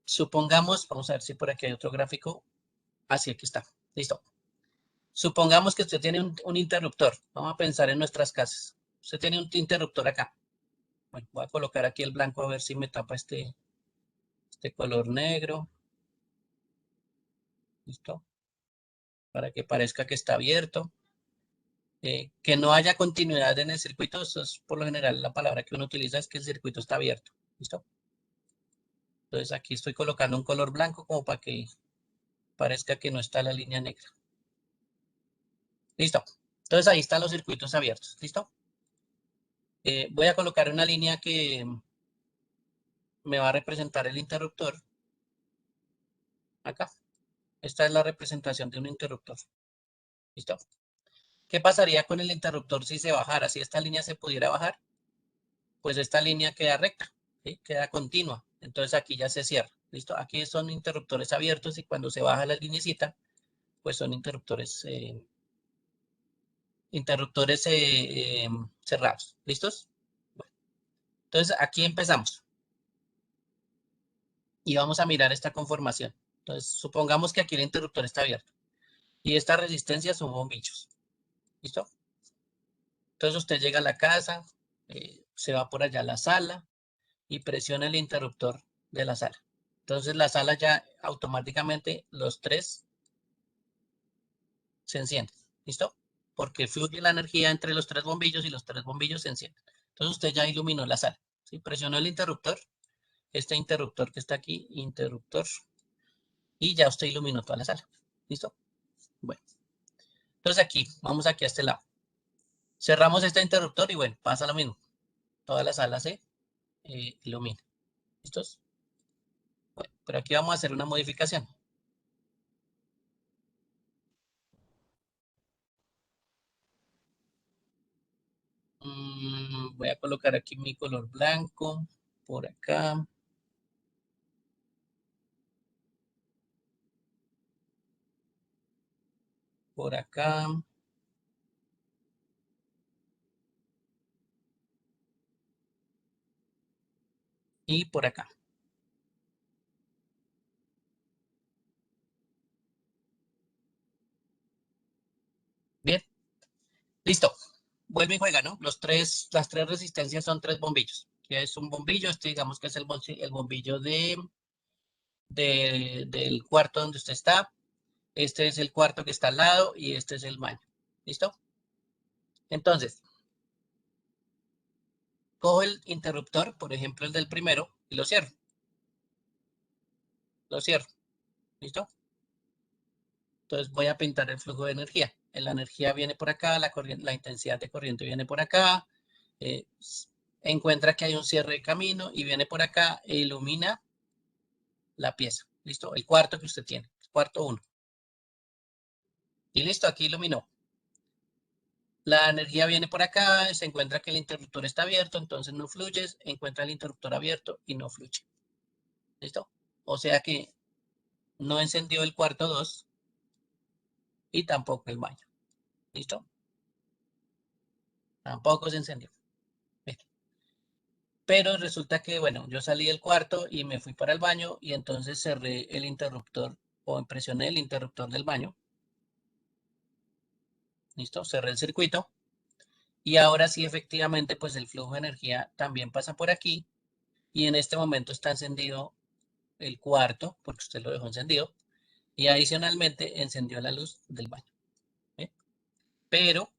supongamos, vamos a ver si por aquí hay otro gráfico. Así, aquí está. Listo. Supongamos que usted tiene un interruptor. Vamos a pensar en nuestras casas. Usted tiene un interruptor acá. Bueno, voy a colocar aquí el blanco a ver si me tapa este color negro. Listo. Para que parezca que está abierto. Que no haya continuidad en el circuito. Eso es por lo general la palabra que uno utiliza es que el circuito está abierto. ¿Listo? Entonces aquí estoy colocando un color blanco como para que parezca que no está la línea negra. Listo. Entonces ahí están los circuitos abiertos. ¿Listo? Voy a colocar una línea que me va a representar el interruptor. Acá. Esta es la representación de un interruptor. ¿Listo? ¿Qué pasaría con el interruptor si se bajara? Si esta línea se pudiera bajar, pues esta línea queda recta, ¿sí? Queda continua. Entonces aquí ya se cierra. ¿Listo? Aquí son interruptores abiertos y cuando se baja la linecita, pues son interruptores cerrados. ¿Listos? Bueno, entonces aquí empezamos. Y vamos a mirar esta conformación. Entonces supongamos que aquí el interruptor está abierto. Y estas resistencias son bombillos. ¿Listo? Entonces usted llega a la casa, se va por allá a la sala y presiona el interruptor de la sala. Entonces la sala ya automáticamente los 3 se encienden. ¿Listo? Porque fluye la energía entre los 3 bombillos y los 3 bombillos se encienden. Entonces usted ya iluminó la sala. ¿Sí? Presionó el interruptor, este interruptor que está aquí, interruptor, y ya usted iluminó toda la sala. ¿Listo? Bueno. Entonces aquí, vamos aquí a este lado. Cerramos este interruptor y bueno, pasa lo mismo. Toda la sala se ilumina. ¿Listos? Bueno, pero aquí vamos a hacer una modificación. Voy a colocar aquí mi color blanco, por acá. Por acá. Y por acá. Bien, listo. Vuelve y juega, ¿no? Las 3 resistencias son 3 bombillos. Que es un bombillo, este digamos que es el bombillo del cuarto donde usted está. Este es el cuarto que está al lado y este es el baño. ¿Listo? Entonces, cojo el interruptor, por ejemplo, el del primero, y lo cierro. Lo cierro. ¿Listo? Entonces voy a pintar el flujo de energía. La energía viene por acá, la intensidad de corriente viene por acá. Encuentra que hay un cierre de camino y viene por acá e ilumina la pieza. ¿Listo? El cuarto que usted tiene. Cuarto 1. Y listo, aquí iluminó. La energía viene por acá, se encuentra que el interruptor está abierto, entonces no fluye, encuentra el interruptor abierto y no fluye. ¿Listo? O sea que no encendió el cuarto 2 y tampoco el baño. ¿Listo? Tampoco se encendió. Bien. Pero resulta que, bueno, yo salí del cuarto y me fui para el baño y entonces cerré el interruptor o presioné el interruptor del baño. ¿Listo? Cerré el circuito. Y ahora sí, efectivamente, pues el flujo de energía también pasa por aquí. Y en este momento está encendido el cuarto, porque usted lo dejó encendido. Y adicionalmente encendió la luz del baño. ¿Eh? Pero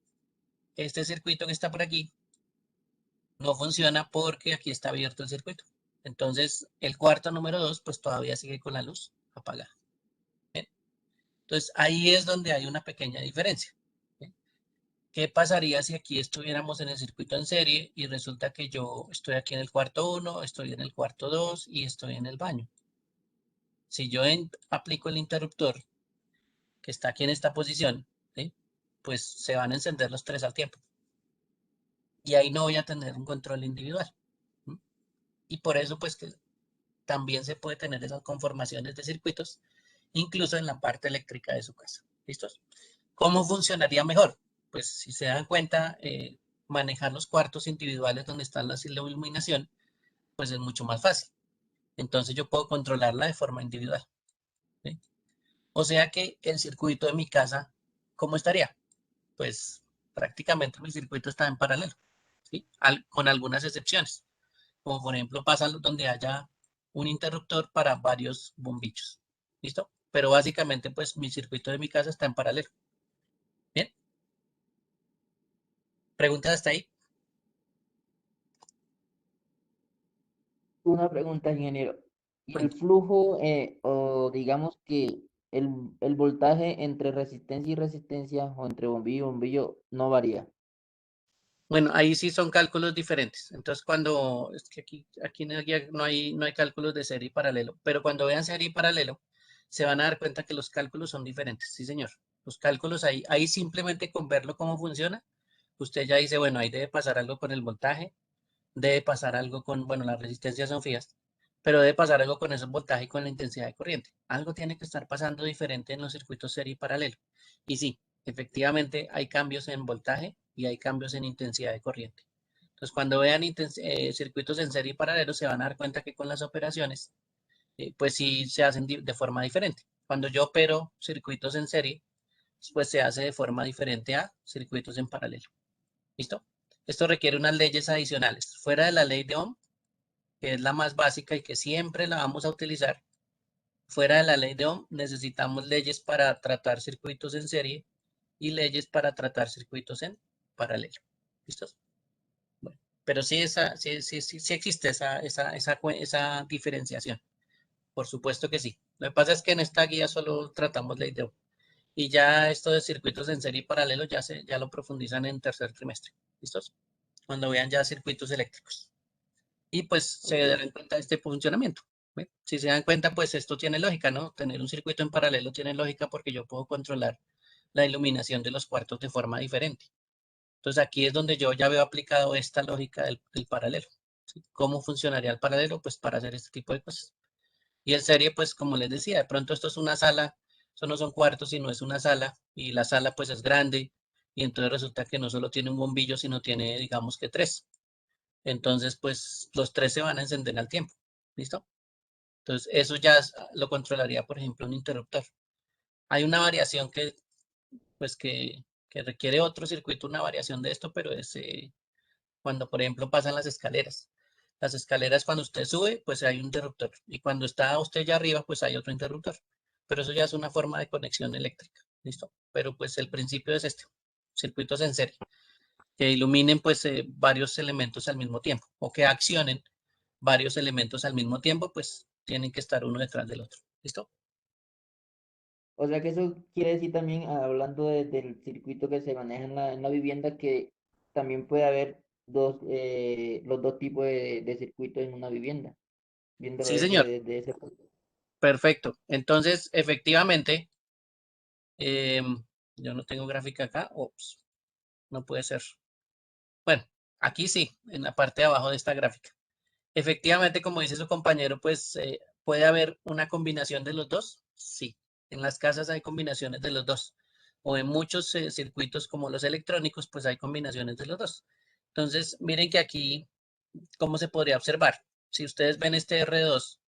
este circuito que está por aquí no funciona porque aquí está abierto el circuito. Entonces, el cuarto número 2, pues todavía sigue con la luz apagada. ¿Bien? Entonces, ahí es donde hay una pequeña diferencia. ¿Bien? ¿Qué pasaría si aquí estuviéramos en el circuito en serie y resulta que yo estoy aquí en el cuarto 1, estoy en el cuarto 2 y estoy en el baño? Si yo aplico el interruptor que está aquí en esta posición, ¿sí? Pues se van a encender los 3 al tiempo. Y ahí no voy a tener un control individual. ¿Sí? Y por eso, pues que también se puede tener esas conformaciones de circuitos, incluso en la parte eléctrica de su casa. ¿Listos? ¿Cómo funcionaría mejor? Pues si se dan cuenta, manejar los cuartos individuales donde está la iluminación, pues es mucho más fácil. Entonces yo puedo controlarla de forma individual. ¿Sí? O sea que el circuito de mi casa, ¿cómo estaría? Pues prácticamente mi circuito está en paralelo, ¿sí? Con algunas excepciones, como por ejemplo pasa donde haya un interruptor para varios bombillos. ¿Listo? Pero básicamente pues mi circuito de mi casa está en paralelo. ¿Bien? ¿Preguntas hasta ahí? Una pregunta, ingeniero. ¿Y el Cuenta. flujo, o digamos que el voltaje entre resistencia y resistencia, o entre bombillo y bombillo, no varía? Bueno, ahí sí son cálculos diferentes. Entonces, cuando, es que aquí en el guía no hay cálculos de serie y paralelo, pero cuando vean serie y paralelo, se van a dar cuenta que los cálculos son diferentes. Sí, señor. Los cálculos ahí simplemente con verlo cómo funciona, usted ya dice, bueno, ahí debe pasar algo con el voltaje, debe pasar algo con, bueno, las resistencias son fijas, pero debe pasar algo con ese voltaje y con la intensidad de corriente. Algo tiene que estar pasando diferente en los circuitos serie y paralelo. Y sí, efectivamente hay cambios en voltaje y hay cambios en intensidad de corriente. Entonces, cuando vean circuitos en serie y paralelo, se van a dar cuenta que con las operaciones, pues sí se hacen de forma diferente. Cuando yo opero circuitos en serie, pues se hace de forma diferente a circuitos en paralelo. ¿Listo? Esto requiere unas leyes adicionales. Fuera de la ley de Ohm, que es la más básica y que siempre la vamos a utilizar, fuera de la ley de Ohm necesitamos leyes para tratar circuitos en serie y leyes para tratar circuitos en paralelo. ¿Listos? Bueno, pero sí, sí existe esa diferenciación. Por supuesto que sí. Lo que pasa es que en esta guía solo tratamos ley de Ohm. Y ya esto de circuitos en serie y paralelo ya lo profundizan en tercer trimestre. ¿Listos? Cuando vean ya circuitos eléctricos. Y pues se Ok. darán cuenta de este funcionamiento. ¿Ve? Si se dan cuenta, pues esto tiene lógica, ¿no? Tener un circuito en paralelo tiene lógica porque yo puedo controlar la iluminación de los cuartos de forma diferente. Entonces aquí es donde yo ya veo aplicado esta lógica del paralelo. ¿Sí? ¿Cómo funcionaría el paralelo? Pues para hacer este tipo de cosas. Y el serie, pues como les decía, de pronto esto es una sala, eso no son cuartos, sino es una sala, y la sala pues es grande, y entonces resulta que no solo tiene un bombillo, sino tiene, digamos que 3. Entonces, pues los 3 se van a encender al tiempo. ¿Listo? Entonces, eso ya lo controlaría, por ejemplo, un interruptor. Hay una variación pues, que requiere otro circuito, una variación de esto, pero es cuando, por ejemplo, pasan las escaleras. Las escaleras, cuando usted sube, pues hay un interruptor. Y cuando está usted ya arriba, pues hay otro interruptor. Pero eso ya es una forma de conexión eléctrica. ¿Listo? Pero pues el principio es este. Circuitos en serie. que iluminen pues varios elementos al mismo tiempo o que accionen varios elementos al mismo tiempo, pues tienen que estar uno detrás del otro. ¿Listo? O sea que eso quiere decir también, hablando del circuito que se maneja en la vivienda, que también puede haber los dos tipos de circuitos en una vivienda, viéndolo Sí, señor. desde ese punto. Perfecto. Entonces, efectivamente, yo no tengo gráfica acá. Ops, no puede ser. Bueno, aquí sí, en la parte de abajo de esta gráfica. Efectivamente, como dice su compañero, pues puede haber una combinación de los dos. Sí, en las casas hay combinaciones de los dos. O en muchos circuitos como los electrónicos, pues hay combinaciones de los dos. Entonces, miren que aquí, ¿cómo se podría observar? Si ustedes ven este R2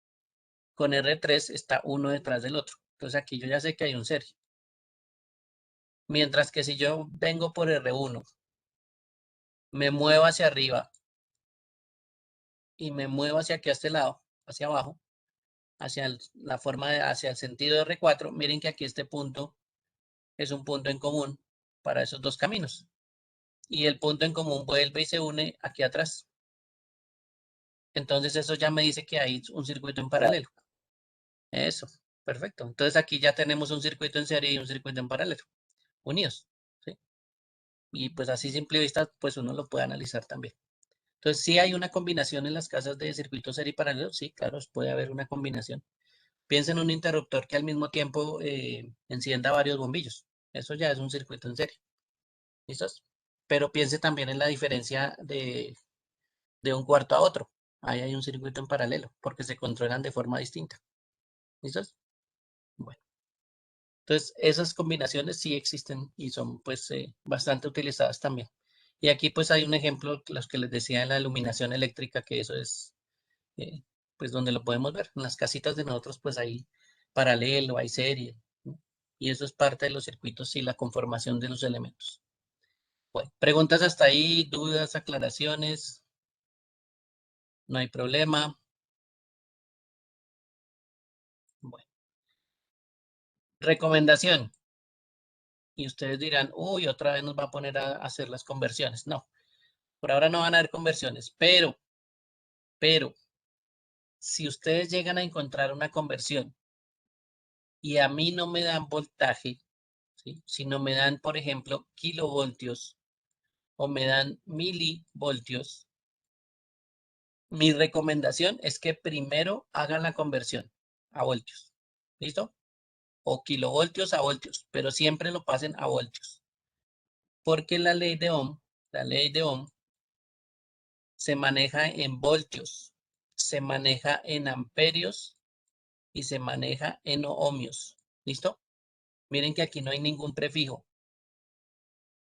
con R3, está uno detrás del otro. Entonces aquí yo ya sé que hay un serie. Mientras que si yo vengo por R1, me muevo hacia arriba y me muevo hacia aquí a este lado, hacia abajo, hacia la forma hacia el sentido de R4, miren que aquí este punto es un punto en común para esos dos caminos. Y el punto en común vuelve y se une aquí atrás. Entonces eso ya me dice que hay un circuito en paralelo. Eso, perfecto. Entonces aquí ya tenemos un circuito en serie y un circuito en paralelo, unidos. ¿Sí? Y pues así simple vista, pues uno lo puede analizar también. Entonces, sí hay una combinación en las casas de circuito serie y paralelo. Sí, claro, puede haber una combinación. Piensa en un interruptor que al mismo tiempo encienda varios bombillos. Eso ya es un circuito en serie. ¿Listos? Pero piense también en la diferencia de un cuarto a otro. Ahí hay un circuito en paralelo, porque se controlan de forma distinta. ¿Listos? Bueno, entonces esas combinaciones sí existen y son pues bastante utilizadas también. Y aquí pues hay un ejemplo, los que les decía en la iluminación eléctrica, que eso es pues donde lo podemos ver. En las casitas de nosotros pues hay paralelo, hay serie, ¿no? Y eso es parte de los circuitos y la conformación de los elementos. Bueno, preguntas hasta ahí, dudas, aclaraciones, no hay problema. Bueno, recomendación. Y ustedes dirán, uy, otra vez nos va a poner a hacer las conversiones. No, por ahora no van a haber conversiones, pero, si ustedes llegan a encontrar una conversión y a mí no me dan voltaje, ¿sí? Si no me dan, por ejemplo, kilovoltios o me dan milivoltios, mi recomendación es que primero hagan la conversión a voltios. ¿Listo? O kilovoltios a voltios, pero siempre lo pasen a voltios. Porque la ley de Ohm se maneja en voltios, se maneja en amperios y se maneja en ohmios. ¿Listo? Miren que aquí no hay ningún prefijo.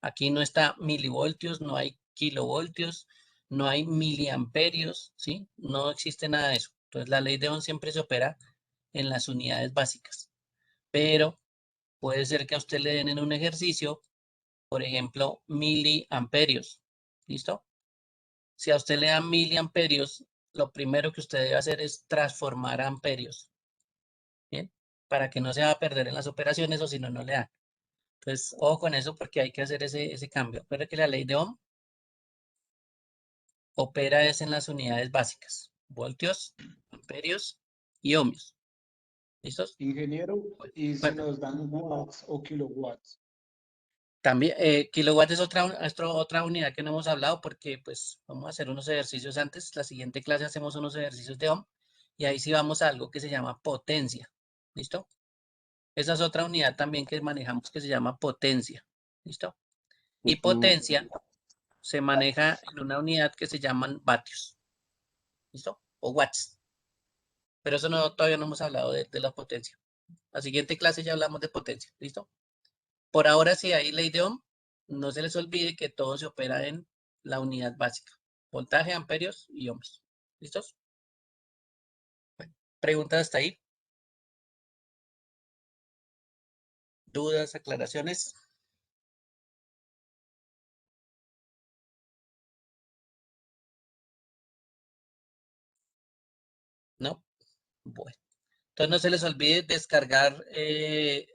Aquí no está milivoltios, no hay kilovoltios, no hay miliamperios, ¿sí? No existe nada de eso. Entonces la ley de Ohm siempre se opera en las unidades básicas. Pero puede ser que a usted le den en un ejercicio, por ejemplo, miliamperios. ¿Listo? Si a usted le dan miliamperios, lo primero que usted debe hacer es transformar a amperios. ¿Bien? Para que no se va a perder en las operaciones o si no, no le dan. Entonces, ojo con eso porque hay que hacer ese cambio. Recuerda que la ley de Ohm opera es en las unidades básicas. Voltios, amperios y ohmios. ¿Listos? Ingeniero, y si Bueno, nos dan watts o kilowatts. también, kilowatt es otra unidad que no hemos hablado porque pues vamos a hacer unos ejercicios antes. La siguiente clase hacemos unos ejercicios de Ohm y ahí sí vamos a algo que se llama potencia. ¿Listo? Esa es otra unidad también que manejamos que se llama potencia. ¿Listo? Y potencia se maneja en una unidad que se llaman vatios. ¿Listo? O watts. Pero eso no, todavía no hemos hablado de la potencia. La siguiente clase ya hablamos de potencia. ¿Listo? Por ahora, si hay ley de Ohm, no se les olvide que todo se opera en la unidad básica. Voltaje, amperios y ohms. ¿Listos? Bueno, preguntas hasta ahí. ¿Dudas, aclaraciones? ¿No? Bueno. Entonces no se les olvide descargar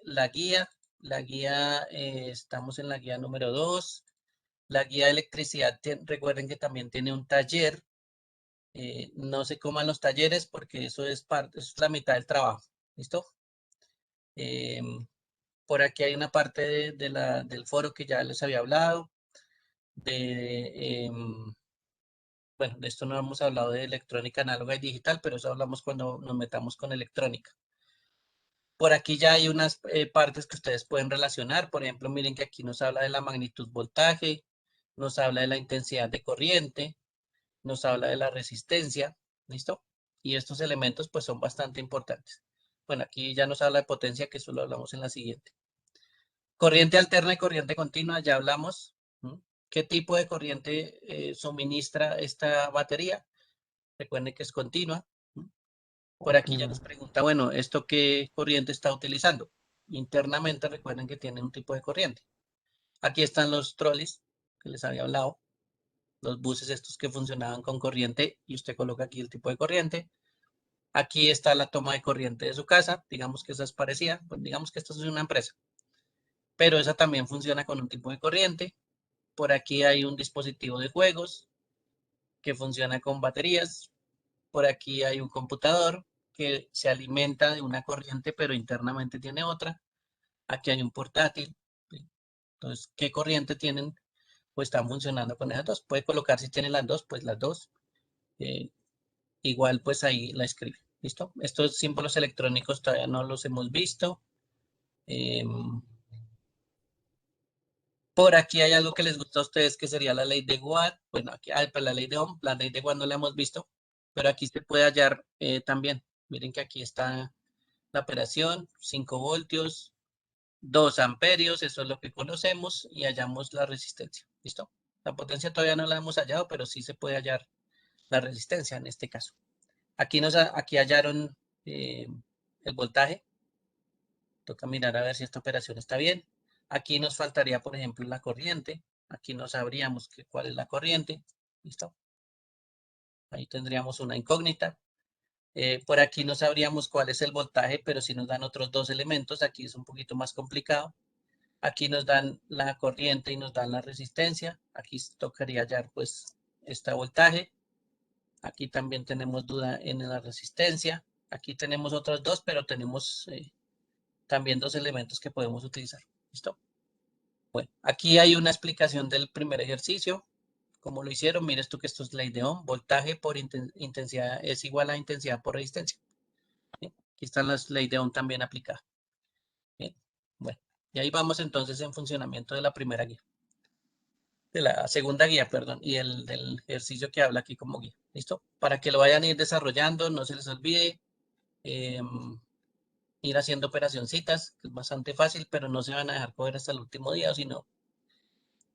la guía. La guía, estamos en la guía número 2. La guía de electricidad, recuerden que también tiene un taller. No se coman los talleres porque eso es la mitad del trabajo. ¿Listo? Por aquí hay una parte del foro que ya les había hablado. Bueno, de esto no hemos hablado de electrónica análoga y digital, pero eso hablamos cuando nos metamos con electrónica. Por aquí ya hay unas partes que ustedes pueden relacionar. Por ejemplo, miren que aquí nos habla de la magnitud voltaje, nos habla de la intensidad de corriente, nos habla de la resistencia. ¿Listo? Y estos elementos pues son bastante importantes. Bueno, aquí ya nos habla de potencia, que eso lo hablamos en la siguiente. Corriente alterna y corriente continua, ya hablamos. ¿Qué tipo de corriente suministra esta batería? Recuerden que es continua. Por aquí ya nos pregunta, bueno, ¿esto qué corriente está utilizando? Internamente recuerden que tiene un tipo de corriente. Aquí están los trolis que les había hablado, los buses estos que funcionaban con corriente y usted coloca aquí el tipo de corriente. Aquí está la toma de corriente de su casa, digamos que esa es parecida, pues digamos que esta es una empresa, pero esa también funciona con un tipo de corriente. Por aquí hay un dispositivo de juegos que funciona con baterías. Por aquí hay un computador que se alimenta de una corriente, pero internamente tiene otra. Aquí hay un portátil. ¿Sí? Entonces, ¿qué corriente tienen? Pues están funcionando con esas dos. Puede colocar si tiene las dos, pues las dos. Igual, pues ahí la escribe. ¿Listo? Estos símbolos electrónicos todavía no los hemos visto. Por aquí hay algo que les gusta a ustedes, que sería la ley de Watt. Bueno, aquí hay pues, la ley de Ohm. La ley de Watt no la hemos visto, pero aquí se puede hallar también. Miren que aquí está la operación, 5 voltios, 2 amperios, eso es lo que conocemos, y hallamos la resistencia. ¿Listo? La potencia todavía no la hemos hallado, pero sí se puede hallar la resistencia en este caso. Aquí hallaron el voltaje. Toca mirar a ver si esta operación está bien. Aquí nos faltaría, por ejemplo, la corriente. Aquí no sabríamos cuál es la corriente. ¿Listo? Ahí tendríamos una incógnita. Por aquí no sabríamos cuál es el voltaje, pero si nos dan otros dos elementos, aquí es un poquito más complicado. Aquí nos dan la corriente y nos dan la resistencia. Aquí tocaría hallar pues este voltaje. Aquí también tenemos duda en la resistencia. Aquí tenemos otros dos, pero tenemos también dos elementos que podemos utilizar. ¿Listo? Bueno, aquí hay una explicación del primer ejercicio. Como lo hicieron, mires tú que esto es ley de Ohm. Voltaje por intensidad es igual a intensidad por resistencia. ¿Bien? Aquí están las leyes de Ohm también aplicadas. Bien, bueno, y ahí vamos entonces en funcionamiento de la primera guía. De la segunda guía, perdón, y el del ejercicio que habla aquí como guía. ¿Listo? Para que lo vayan a ir desarrollando, no se les olvide ir haciendo operacioncitas, que es bastante fácil, pero no se van a dejar coger hasta el último día, o si no,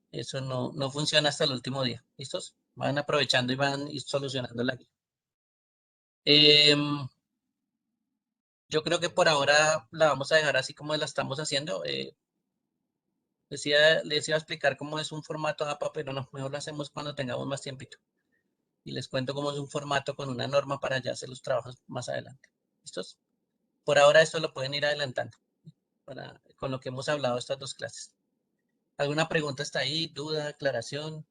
eso no funciona hasta el último día. ¿Listos? Van aprovechando y van ir solucionando la guía. Yo creo que por ahora la vamos a dejar así como la estamos haciendo. Les iba a explicar cómo es un formato APA, pero no, mejor lo hacemos cuando tengamos más tiempito. Y les cuento cómo es un formato con una norma para ya hacer los trabajos más adelante. ¿Listos? Por ahora esto lo pueden ir adelantando con lo que hemos hablado estas dos clases. ¿Alguna pregunta está ahí? ¿Duda? ¿Aclaración?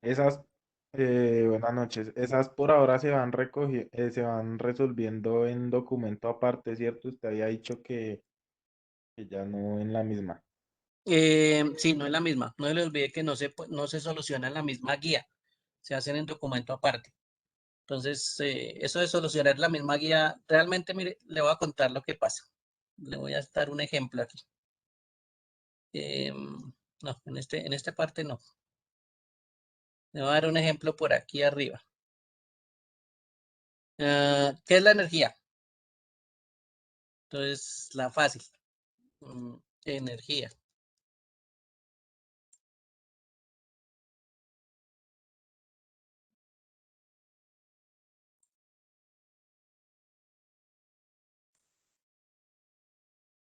Esas, buenas noches. Esas por ahora se van resolviendo en documento aparte, ¿cierto? Usted había dicho que ya no en la misma. Sí, no es la misma. No se le olvide que no se soluciona en la misma guía. Se hacen en documento aparte. Entonces, eso de solucionar la misma guía, realmente, mire, le voy a contar lo que pasa. Le voy a dar un ejemplo aquí. No, en esta parte no. Le voy a dar un ejemplo por aquí arriba. ¿Qué es la energía? Entonces, la fácil. Energía.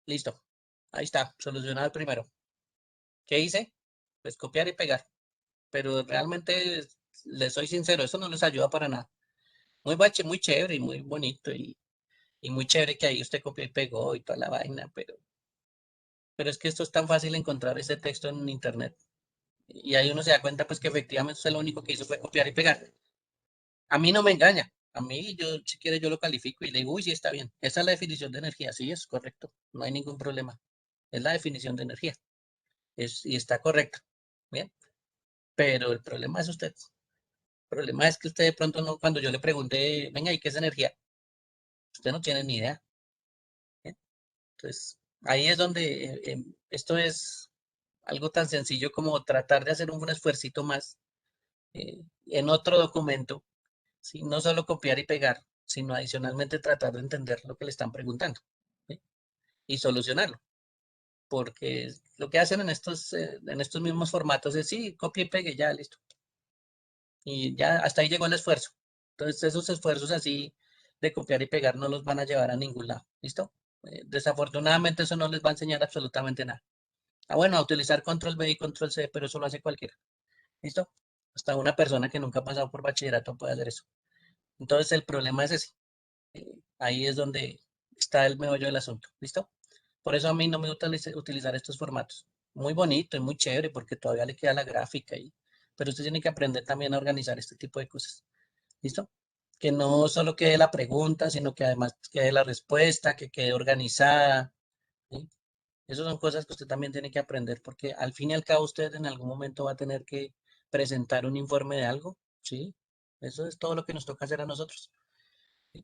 Listo. Ahí está, solucionado el primero. ¿Qué hice? Pues copiar y pegar. Pero realmente, les soy sincero, eso no les ayuda para nada. Muy chévere y muy bonito y muy chévere que ahí usted copió y pegó y toda la vaina, pero pero es que esto es tan fácil encontrar ese texto en internet. Y ahí uno se da cuenta pues que efectivamente usted lo único que hizo fue copiar y pegar. A mí no me engaña. A mí, yo, si quiere, yo lo califico y le digo, uy, sí, está bien. Esa es la definición de energía. Sí, es correcto. No hay ningún problema. Es la definición de energía. Y está correcta. Bien. Pero el problema es usted. El problema es que usted de pronto no, cuando yo le pregunté, venga, ¿y qué es energía? Usted no tiene ni idea. ¿Bien? Entonces, ahí es donde esto es algo tan sencillo como tratar de hacer un esfuercito más en otro documento. ¿Sí? No solo copiar y pegar, sino adicionalmente tratar de entender lo que le están preguntando, ¿sí? Y solucionarlo, porque lo que hacen en estos mismos formatos es sí, copia y pegue, ya, listo. Y ya hasta ahí llegó el esfuerzo. Entonces esos esfuerzos así de copiar y pegar no los van a llevar a ningún lado, ¿listo? Desafortunadamente eso no les va a enseñar absolutamente nada. Ah, bueno, a utilizar control B y control C, pero eso lo hace cualquiera, ¿listo? Hasta una persona que nunca ha pasado por bachillerato puede hacer eso. Entonces el problema es ese. Ahí es donde está el meollo del asunto. ¿Listo? Por eso a mí no me gusta utilizar estos formatos. Muy bonito y muy chévere porque todavía le queda la gráfica y pero usted tiene que aprender también a organizar este tipo de cosas. ¿Listo? Que no solo quede la pregunta, sino que además quede la respuesta, que quede organizada. ¿Sí? Esas son cosas que usted también tiene que aprender porque al fin y al cabo usted en algún momento va a tener que presentar un informe de algo. ¿Sí? Eso es todo lo que nos toca hacer a nosotros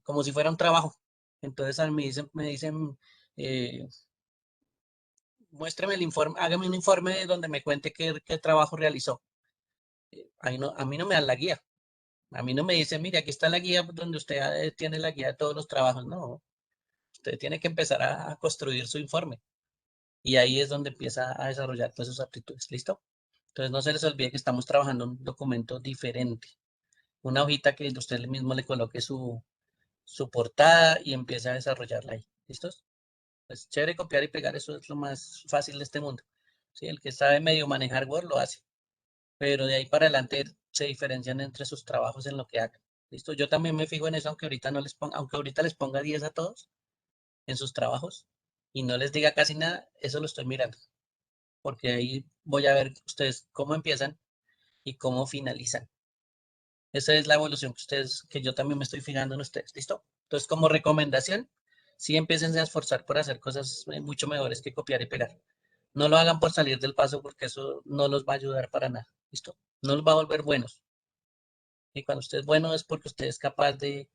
como si fuera un trabajo. Entonces a mí me dicen eh, muéstreme el informe, hágame un informe donde me cuente qué trabajo realizó. Ahí no, a mí no me dan la guía. A mí no me dicen, mire, aquí está la guía donde usted tiene la guía de todos los trabajos. No, usted tiene que empezar a construir su informe. Y ahí es donde empieza a desarrollar todas sus aptitudes. ¿Listo? Entonces no se les olvide que estamos trabajando en un documento diferente. Una hojita que usted mismo le coloque su portada y empiece a desarrollarla ahí. ¿Listos? Pues chévere copiar y pegar, eso es lo más fácil de este mundo. Sí, el que sabe medio manejar Word lo hace, pero de ahí para adelante se diferencian entre sus trabajos en lo que hagan. ¿Listo? Yo también me fijo en eso, aunque ahorita no les ponga, aunque ahorita les ponga 10 a todos en sus trabajos y no les diga casi nada, eso lo estoy mirando, porque ahí voy a ver ustedes cómo empiezan y cómo finalizan. Esa es la evolución que yo también me estoy fijando en ustedes. ¿Listo? Entonces, como recomendación, sí empiecen a esforzar por hacer cosas mucho mejores que copiar y pegar. No lo hagan por salir del paso porque eso no los va a ayudar para nada. ¿Listo? No los va a volver buenos. Y cuando usted es bueno es porque usted es capaz de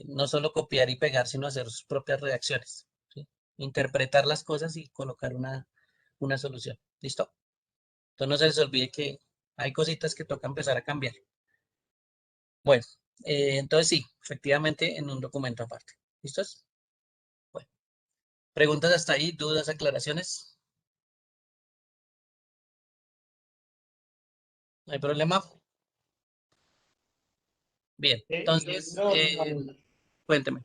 no solo copiar y pegar, sino hacer sus propias reacciones. ¿Sí? Interpretar las cosas y colocar una solución. ¿Listo? Entonces no se les olvide que hay cositas que toca empezar a cambiar. Bueno, entonces sí, efectivamente en un documento aparte. ¿Listos? Bueno, preguntas hasta ahí, dudas, aclaraciones. ¿No hay problema? Bien, entonces, No, cuénteme.